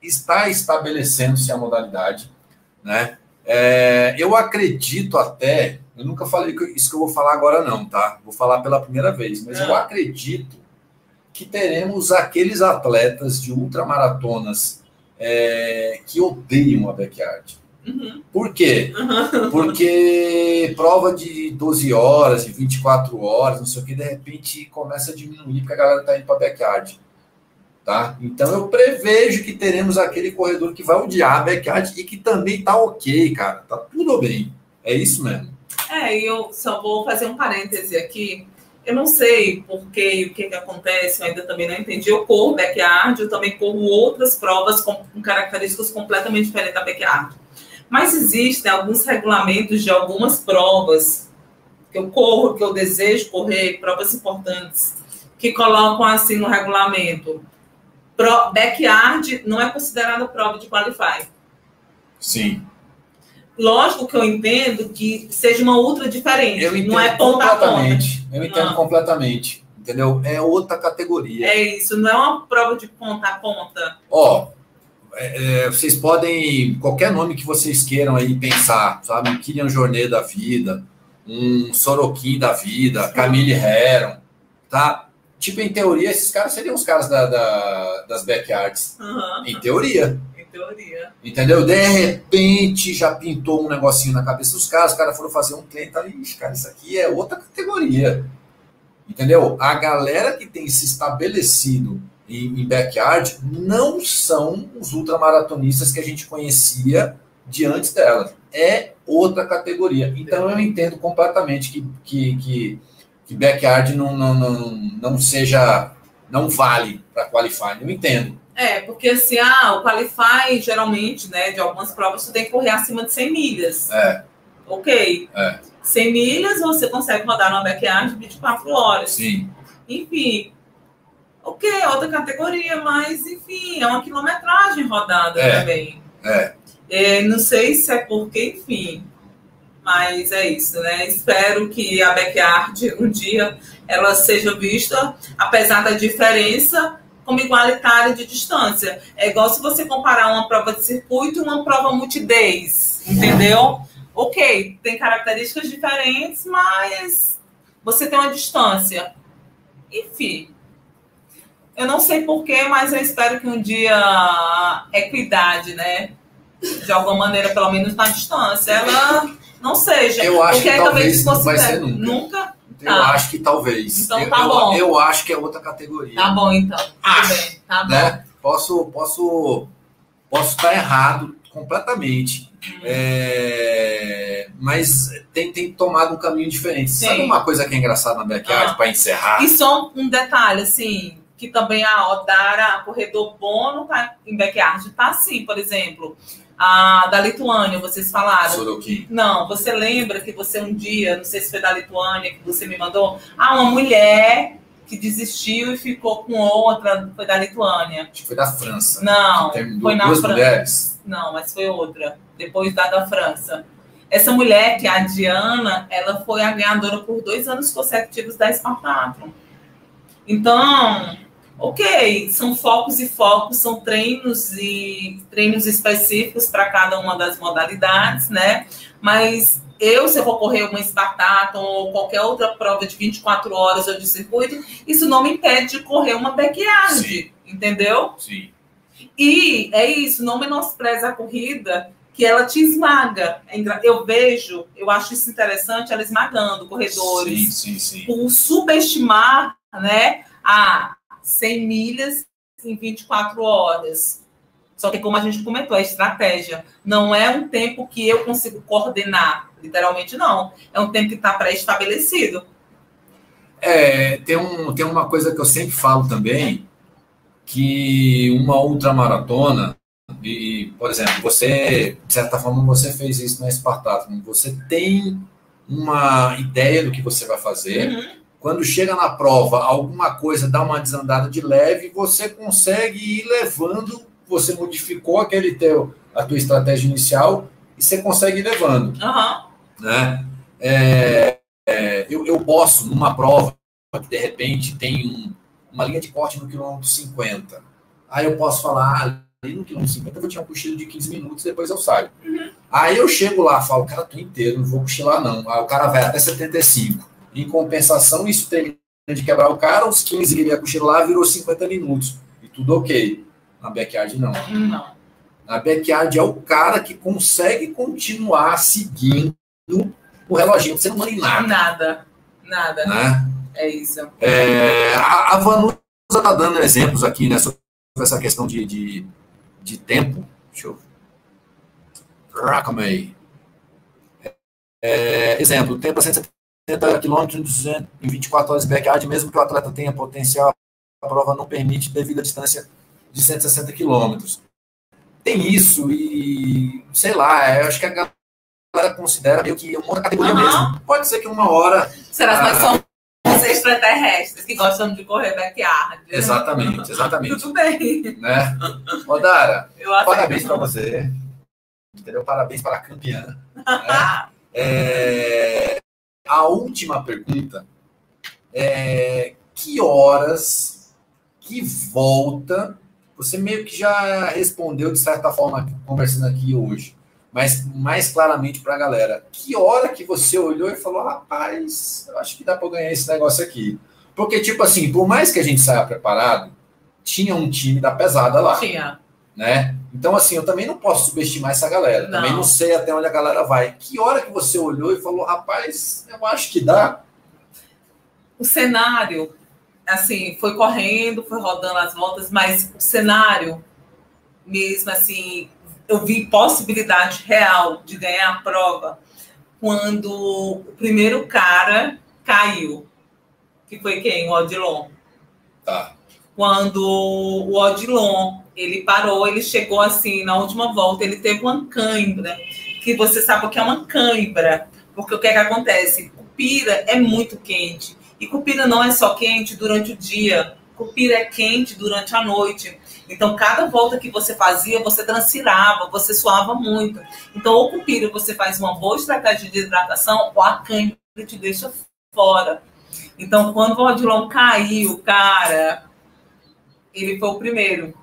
está estabelecendo-se a modalidade, né? Eu acredito até, eu nunca falei isso que eu vou falar agora não, tá? Vou falar pela primeira vez, mas eu acredito que teremos aqueles atletas de ultramaratonas que odeiam a backyard. Por quê? Porque prova de 12 horas, de 24 horas, não sei o que, de repente começa a diminuir porque a galera está indo para backyard. Tá? Então eu prevejo que teremos aquele corredor que vai odiar a backyard e que também tá ok, cara. Tá tudo bem. É isso mesmo. E eu só vou fazer um parêntese aqui. Eu não sei porquê e o que acontece, eu ainda também não entendi. Eu corro backyard, eu também corro outras provas com características completamente diferentes da backyard. Mas existem alguns regulamentos de algumas provas que eu corro, que eu desejo correr, provas importantes, que colocam assim no regulamento. Backyard não é considerada prova de qualify. Sim. Lógico que eu entendo que seja uma ultra diferente. Eu entendo, não é ponta a ponta. Eu entendo completamente. Entendeu? É outra categoria. É isso, não é uma prova de ponta a ponta. Vocês podem, qualquer nome que vocês queiram aí pensar, sabe? Um Kilian Jornet da vida, um Sorokin da vida, Camille Herron, tá? Tipo, em teoria, esses caras seriam os caras das backyards. Em teoria. Entendeu? De repente, já pintou um negocinho na cabeça dos caras, os caras foram fazer um treino e tá, ixi, cara, isso aqui é outra categoria. Entendeu? A galera que tem se estabelecido em backyard não são os ultramaratonistas que a gente conhecia de antes dela. É outra categoria. Então, eu entendo completamente que backyard não seja, não vale para qualify, eu entendo. Porque assim, o qualify, geralmente, né, de algumas provas, você tem que correr acima de 100 milhas. Ok. 100 milhas você consegue rodar numa backyard de 24 horas. Sim. Enfim, ok, outra categoria, mas, enfim, é uma quilometragem rodada também. Não sei se é porque, enfim... Mas é isso, né? Espero que a backyard, um dia, ela seja vista, apesar da diferença, como igualitária de distância. É igual se você comparar uma prova de circuito e uma prova multi-days, entendeu? Ok, tem características diferentes, mas você tem uma distância. Enfim, eu não sei porquê, mas eu espero que um dia a equidade, né? De alguma maneira, pelo menos na distância, ela... não seja. Eu acho que talvez não vai ser nunca. Nunca? Eu acho que talvez. Então tá bom. Eu acho que é outra categoria. Tá bom, então. Tudo bem. Tá bom. Né? Posso estar errado completamente. Mas tem tomado um caminho diferente. Sim. Sabe uma coisa que é engraçada na backyard, para encerrar? E só um detalhe, assim, que também a Odara, corredor bom, tá em backyard. Tá assim, por exemplo... A da Lituânia, vocês falaram. Sorokin. Não, você lembra que você um dia, não sei se foi da Lituânia, que você me mandou, uma mulher que desistiu e ficou com outra, foi da Lituânia. Acho que foi da França. Não, foi na França. Mulheres. Não, mas foi outra, depois da França. Essa mulher, que é a Diana, ela foi a ganhadora por 2 anos consecutivos da Spartathlon. Então... ok, são focos e focos, são treinos específicos para cada uma das modalidades, né? Mas se eu vou correr uma Spartathlon ou qualquer outra prova de 24 horas ou de circuito, isso não me impede de correr uma backyard, sim, entendeu? Sim. E é isso, não menospreza a corrida, que ela te esmaga. Eu acho isso interessante, ela esmagando corredores. Sim. Por subestimar, né, 100 milhas em 24 horas. Só que, como a gente comentou, é estratégia. Não é um tempo que eu consigo coordenar. Literalmente, não. É um tempo que está pré-estabelecido. Tem uma coisa que eu sempre falo também, que uma ultramaratona, e, por exemplo, você, de certa forma, você fez isso na Spartathlon, você tem uma ideia do que você vai fazer, quando chega na prova, alguma coisa dá uma desandada de leve, você consegue ir levando, você modificou a tua estratégia inicial e você consegue ir levando. Né? Eu posso, numa prova, que de repente tem uma linha de corte no quilômetro 50. Aí eu posso falar, ali no quilômetro 50 eu vou tirar um cochilo de 15 minutos, depois eu saio. Aí eu chego lá, falo, cara, tô inteiro, não vou cochilar não. Aí o cara vai até 75. Em compensação, isso termina de quebrar o cara, os 15 que ele ia cochilar virou 50 minutos. E tudo ok. Na backyard, não. Na backyard é o cara que consegue continuar seguindo o reloginho. Você não manda em nada. Nada. Né? É isso. A Vanusa está dando exemplos aqui, né, sobre essa questão de tempo. Deixa eu... Calma. Exemplo, tempo a 170 km em 24 horas de backyard, mesmo que o atleta tenha potencial, a prova não permite devido à distância de 160 km. Tem isso e, sei lá, eu acho que a galera considera meio que uma categoria mesmo. Pode ser que uma hora... Será que nós somos extraterrestres que gostam de correr backyard? Exatamente. Tudo bem. Né? Dara, parabéns para você. Entendeu? Parabéns para a campeã. Né? A última pergunta é: que horas, que volta? Você meio que já respondeu, de certa forma, conversando aqui hoje, mas mais claramente para a galera. Que hora que você olhou e falou, rapaz, eu acho que dá para ganhar esse negócio aqui? Porque, tipo assim, por mais que a gente saia preparado, tinha um time da pesada lá. Tinha. Né? Então, assim, eu também não posso subestimar essa galera. Também não sei até onde a galera vai. Que hora que você olhou e falou, rapaz, eu acho que dá? O cenário, assim, foi correndo, foi rodando as voltas, mas o cenário mesmo, assim, eu vi possibilidade real de ganhar a prova quando o primeiro cara caiu, que foi quem? O Odilon. Tá. Quando o Odilon, ele parou, ele chegou assim, na última volta, ele teve uma cãibra, que você sabe o que é uma cãibra, porque o que é que acontece? Cupira é muito quente, e Cupira não é só quente durante o dia, Cupira é quente durante a noite. Então, cada volta que você fazia, você transpirava, você suava muito. Então, ou Cupira você faz uma boa estratégia de hidratação, ou a cãibra te deixa fora. Então, quando o Odilon caiu, cara, ele foi o primeiro.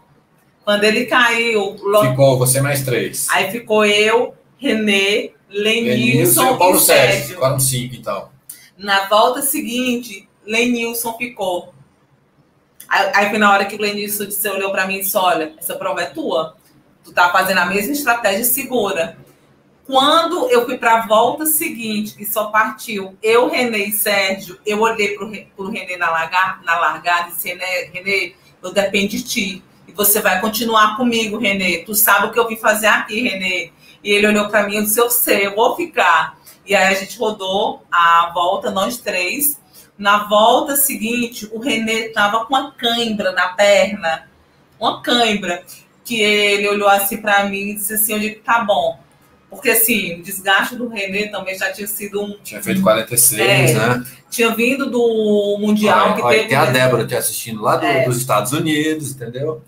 Quando ele caiu... Ficou você mais 3. Aí ficou eu, Renê, Lenilson e Paulo e Sérgio. Ficaram 5, então. Na volta seguinte, Lenilson ficou. Aí foi na hora que o Lenilson disse, olhou para mim e disse, olha, essa prova é tua. Tu tá fazendo a mesma estratégia, segura. Quando eu fui para a volta seguinte, que só partiu eu, Renê e Sérgio, eu olhei pro Renê na largada e disse, Renê, eu dependo de ti. E você vai continuar comigo, Renê. Tu sabe o que eu vim fazer aqui, Renê. E ele olhou para mim e disse, eu sei, eu vou ficar. E aí a gente rodou a volta, nós 3. Na volta seguinte, o Renê estava com uma cãibra na perna. Uma cãibra. Que ele olhou assim para mim e disse assim, eu digo, tá bom. Porque assim, o desgaste do Renê também já tinha sido um... Tinha feito 46, né? Tinha vindo do Mundial. Tem a Débora te assistindo lá dos Estados Unidos, entendeu?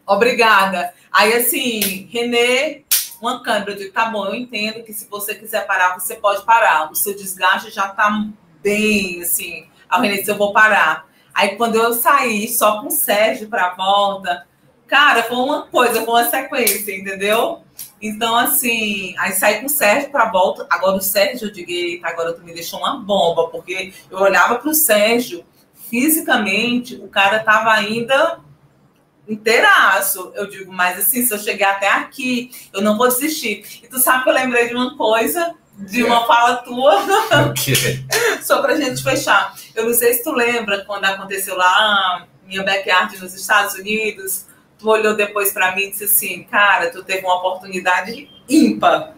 Obrigada. Aí assim, Renê, uma câmera, eu digo, tá bom, eu entendo que se você quiser parar, você pode parar. O seu desgaste já tá bem, assim. Aí o Renê disse, eu vou parar. Aí quando eu saí só com o Sérgio pra volta, cara, foi uma coisa, foi uma sequência, entendeu? Então, assim, aí saí com o Sérgio pra volta. Agora o Sérgio, eu digo, eita, agora tu me deixou uma bomba, porque eu olhava pro Sérgio, fisicamente, o cara tava ainda inteiraço. Eu digo, mas assim, se eu chegar até aqui, eu não vou desistir. E tu sabe que eu lembrei de uma coisa, de uma fala tua, só pra gente fechar. Eu não sei se tu lembra quando aconteceu lá minha backyard nos Estados Unidos, tu olhou depois pra mim e disse assim, cara, tu teve uma oportunidade ímpar.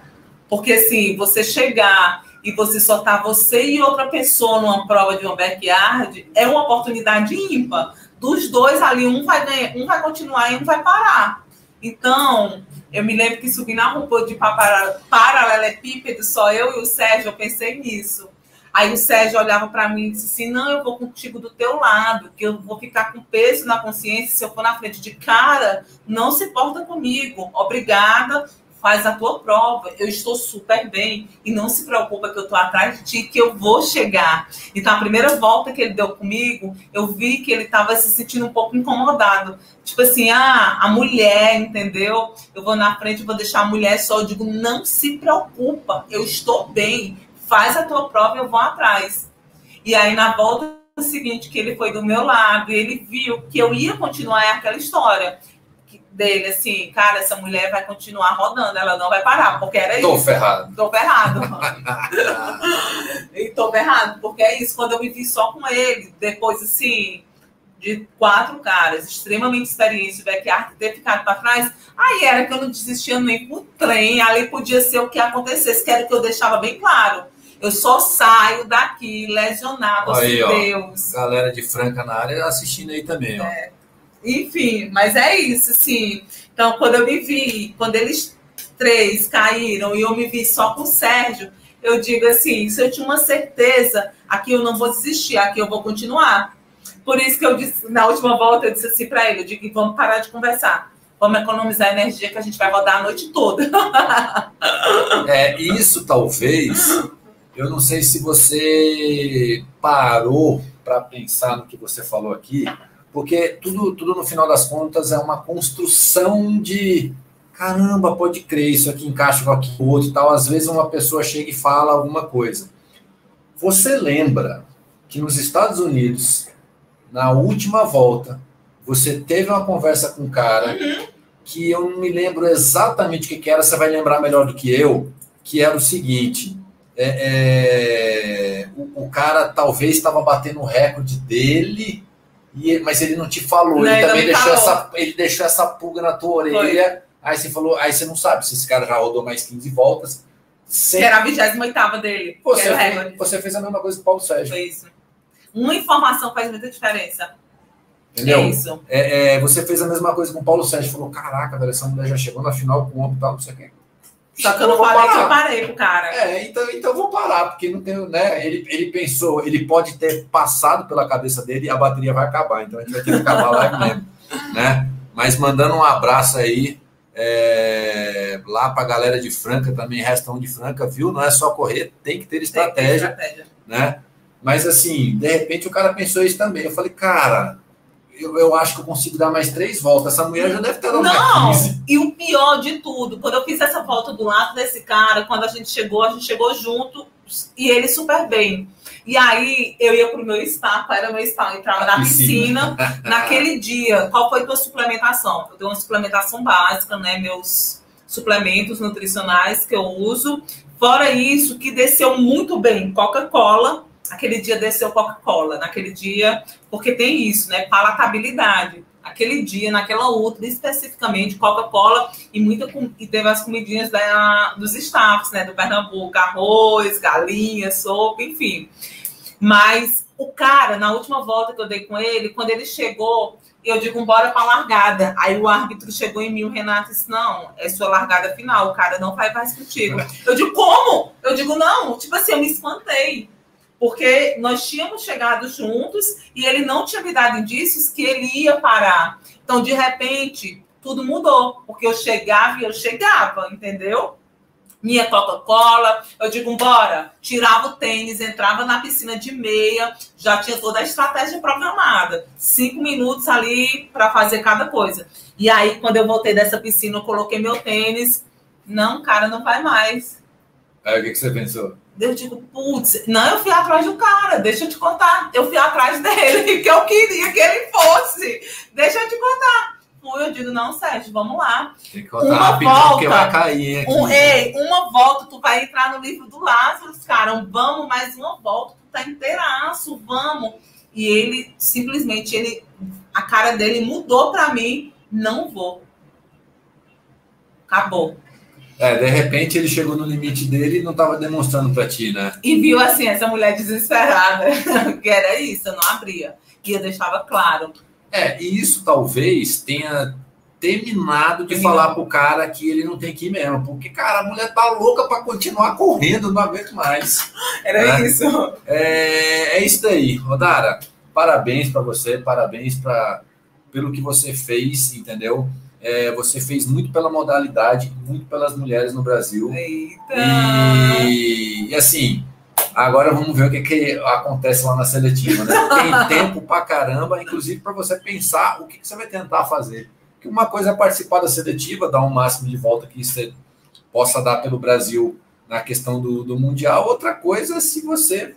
Porque assim, você chegar e você só tá você e outra pessoa numa prova de uma backyard, é uma oportunidade ímpar. Dos dois ali, um vai ganhar, um vai continuar e um vai parar. Então, eu me lembro que subi na roupa de paralelepípedo, só eu e o Sérgio, eu pensei nisso. Aí o Sérgio olhava para mim e disse assim, não, eu vou contigo do teu lado, que eu vou ficar com peso na consciência se eu for na frente de cara, não se importa comigo, obrigada, faz a tua prova, eu estou super bem, e não se preocupa que eu estou atrás de ti, que eu vou chegar. Então, a primeira volta que ele deu comigo, eu vi que ele estava se sentindo um pouco incomodado. Tipo assim, a mulher, entendeu? Eu vou na frente, vou deixar a mulher só. Eu digo, não se preocupa, eu estou bem, faz a tua prova, eu vou atrás. E aí, na volta seguinte, que ele foi do meu lado, e ele viu que eu ia continuar aquela história dele, assim, cara, essa mulher vai continuar rodando, ela não vai parar, porque era isso. Tô ferrado. E tô ferrado, porque é isso, quando eu me vi só com ele, depois, assim, de 4 caras, extremamente experientes, backyard, ter ficado para trás, aí era que eu não desistia nem pro trem, ali podia ser o que acontecesse, que era o que eu deixava bem claro. Eu só saio daqui lesionado, aí, assim, Deus. Galera de Franca na área assistindo aí também, ó. Enfim, mas é isso, assim. Então, quando eu me vi, quando eles 3 caíram e eu me vi só com o Sérgio, eu digo assim, se eu tinha uma certeza, aqui eu não vou desistir, aqui eu vou continuar. Por isso que eu disse, na última volta, eu disse assim para ele, eu digo, vamos parar de conversar. Vamos economizar energia que a gente vai rodar a noite toda. Isso talvez, eu não sei se você parou para pensar no que você falou aqui, porque tudo no final das contas é uma construção de caramba, pode crer, isso aqui encaixa com aquilo outro e tal. Às vezes uma pessoa chega e fala alguma coisa. Você lembra que nos Estados Unidos, na última volta, você teve uma conversa com um cara que eu não me lembro exatamente o que era, você vai lembrar melhor do que eu, que era o seguinte, o cara talvez estava batendo o recorde dele, mas ele não te falou, ele também deixou essa pulga na tua orelha, aí você falou, aí você não sabe se esse cara já rodou mais 15 voltas. Que era a 28ª dele. Você fez a mesma coisa que o Paulo Sérgio. Foi isso. Uma informação faz muita diferença. Entendeu? É isso. Você fez a mesma coisa com o Paulo Sérgio, falou, caraca, velho, essa mulher já chegou na final com o homem e tal, não sei o quê. Só que eu não falei que eu parei pro cara. Então eu vou parar, porque não tem, né? Ele pensou, ele pode ter passado pela cabeça dele e a bateria vai acabar, então a gente vai ter que acabar a live mesmo, né? Mas mandando um abraço aí lá pra galera de Franca, também resta um de Franca, viu? Não é só correr, tem que ter estratégia, né? Mas assim, de repente o cara pensou isso também. Eu falei, cara, eu acho que eu consigo dar mais 3 voltas. Essa mulher já deve ter dado mais 15. E o pior de tudo, quando eu fiz essa volta do lado desse cara, quando a gente chegou junto e ele super bem. E aí eu ia pro meu spa, era meu spa, eu entrava na piscina. Naquele dia, qual foi a tua suplementação? Eu tenho uma suplementação básica, né? Meus suplementos nutricionais que eu uso. Fora isso, que desceu muito bem, Coca-Cola. Aquele dia desceu Coca-Cola, naquele dia, porque tem isso, né? Palatabilidade. Aquele dia, naquela outra, especificamente, Coca-Cola e teve as comidinhas dos staffs, né? Do Pernambuco, arroz, galinha, sopa, enfim. Mas o cara, na última volta que eu dei com ele, quando ele chegou, eu digo, bora pra largada. Aí o árbitro chegou em mim, o Renato disse, não, é sua largada final, o cara não vai mais contigo. Eu digo, como? Eu digo, não, tipo assim, eu me espantei. Porque nós tínhamos chegado juntos e ele não tinha me dado indícios que ele ia parar. Então, de repente, tudo mudou. Porque eu chegava, entendeu? Minha Coca-Cola, eu digo, bora. Tirava o tênis, entrava na piscina de meia, já tinha toda a estratégia programada. 5 minutos ali para fazer cada coisa. E aí, quando eu voltei dessa piscina, eu coloquei meu tênis. Não, cara, não vai mais. Aí, o que você pensou? Eu digo, putz, não, eu fui atrás do cara, deixa eu te contar. Eu fui atrás dele, que eu queria que ele fosse. Deixa eu te contar. Eu digo, não, Sérgio, vamos lá. Tem que contar rapidão, porque vai cair aqui. Uma volta, tu vai entrar no livro do Lázaro, cara. Vamos, mais uma volta, tu tá inteiraço, vamos. E ele, simplesmente, a cara dele mudou pra mim. Não vou. Acabou. De repente ele chegou no limite dele e não estava demonstrando para ti, né? E viu assim, essa mulher desesperada, que era isso, eu não abria. E eu deixava claro. E isso talvez tenha terminado de falar pro cara que ele não tem que ir mesmo. Porque, cara, a mulher tá louca para continuar correndo, não aguento mais. Era isso. É isso daí. Rodara, parabéns para você, parabéns pelo que você fez, entendeu? Você fez muito pela modalidade, muito pelas mulheres no Brasil. Eita! E assim, agora vamos ver o que acontece lá na seletiva, né? Tem tempo pra caramba, inclusive para você pensar o que você vai tentar fazer. Porque uma coisa é participar da seletiva, dar um máximo de volta que você possa dar pelo Brasil na questão do Mundial. Outra coisa é se você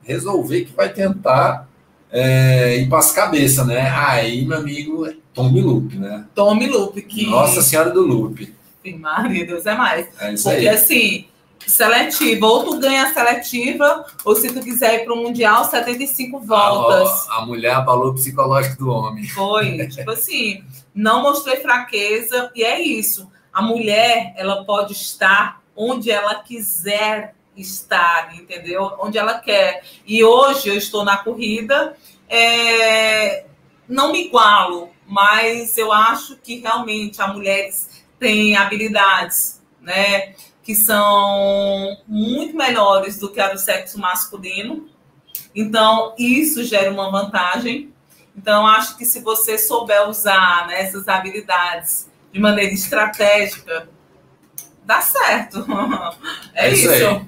resolver que vai tentar ir para as cabeças, né? Aí, meu amigo, tome loop, né? Tome loop. Que... Nossa Senhora do loop. Sim, Maria, Deus é mais. Isso porque aí. Assim, seletiva, ou tu ganha a seletiva, ou se tu quiser ir para o Mundial, 75 voltas. A mulher abalou o psicológico do homem. Foi, tipo assim, não mostrei fraqueza, e é isso. A mulher, ela pode estar onde ela quiser estar, entendeu? Onde ela quer. E hoje eu estou na corrida, não me igualo, mas eu acho que realmente as mulheres têm habilidades, né, que são muito melhores do que a do sexo masculino. Então, isso gera uma vantagem. Então, acho que se você souber usar, né, essas habilidades de maneira estratégica, dá certo. É isso. Aí.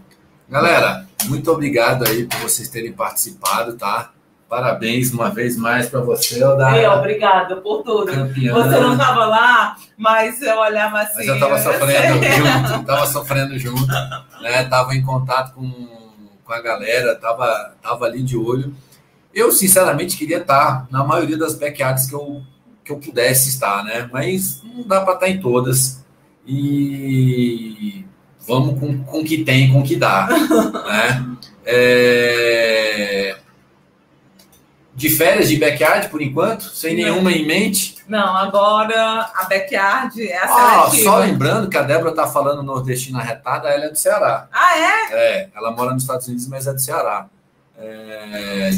Galera, muito obrigado aí por vocês terem participado, tá? Parabéns uma vez mais para você, Odara. Obrigada por tudo. Campeã. Você não estava lá, mas eu olhava assim. Mas eu estava sofrendo junto, né? Tava em contato com a galera, tava ali de olho. Eu, sinceramente, queria estar na maioria das backyards que eu pudesse estar, né? Mas não dá para estar em todas. E vamos com o que tem, com o que dá, né? De férias de backyard, por enquanto? Sem nenhuma em mente? Não, agora a backyard é a seletiva. Só lembrando que a Débora tá falando nordestina retada, ela é do Ceará. Ah, é? Ela mora nos Estados Unidos, mas é do Ceará.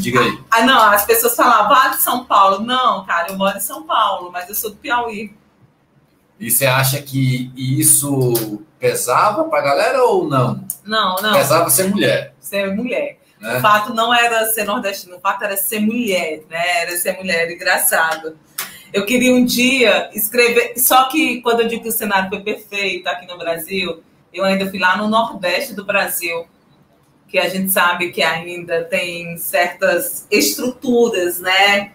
Diga aí. Não, as pessoas falavam, de São Paulo. Não, cara, eu moro em São Paulo, mas eu sou do Piauí. E você acha que isso pesava pra galera ou não? Não. Pesava ser mulher. Ser mulher. Né? O fato não era ser nordestino, o fato era ser mulher, né? Era ser mulher, engraçado. Eu queria um dia escrever, só que quando eu digo que o cenário foi perfeito aqui no Brasil, eu ainda fui lá no Nordeste do Brasil, que a gente sabe que ainda tem certas estruturas, né?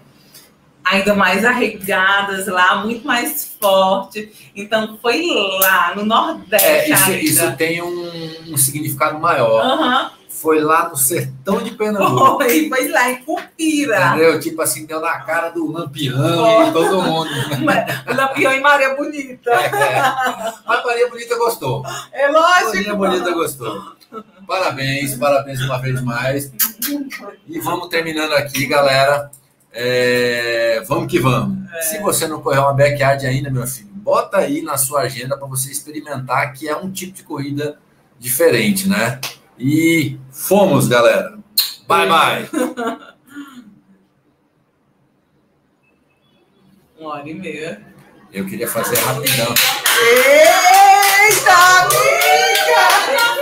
Ainda mais arregadas lá, muito mais forte. Então, foi lá, no Nordeste. Isso tem um significado maior. Foi lá no sertão de Pernambuco. Foi lá em Cupira. Entendeu? Tipo assim, deu na cara do Lampião e todo mundo. Lampião e Maria Bonita. Mas Maria Bonita gostou. É lógico. Maria Bonita gostou. Parabéns uma vez mais. E vamos terminando aqui, galera. Vamos que vamos. Se você não correu uma backyard ainda, meu filho, bota aí na sua agenda para você experimentar, que é um tipo de corrida diferente, né? E fomos, galera. Bye, bye. 1h30. Eu queria fazer rapidão. Eita, amiga!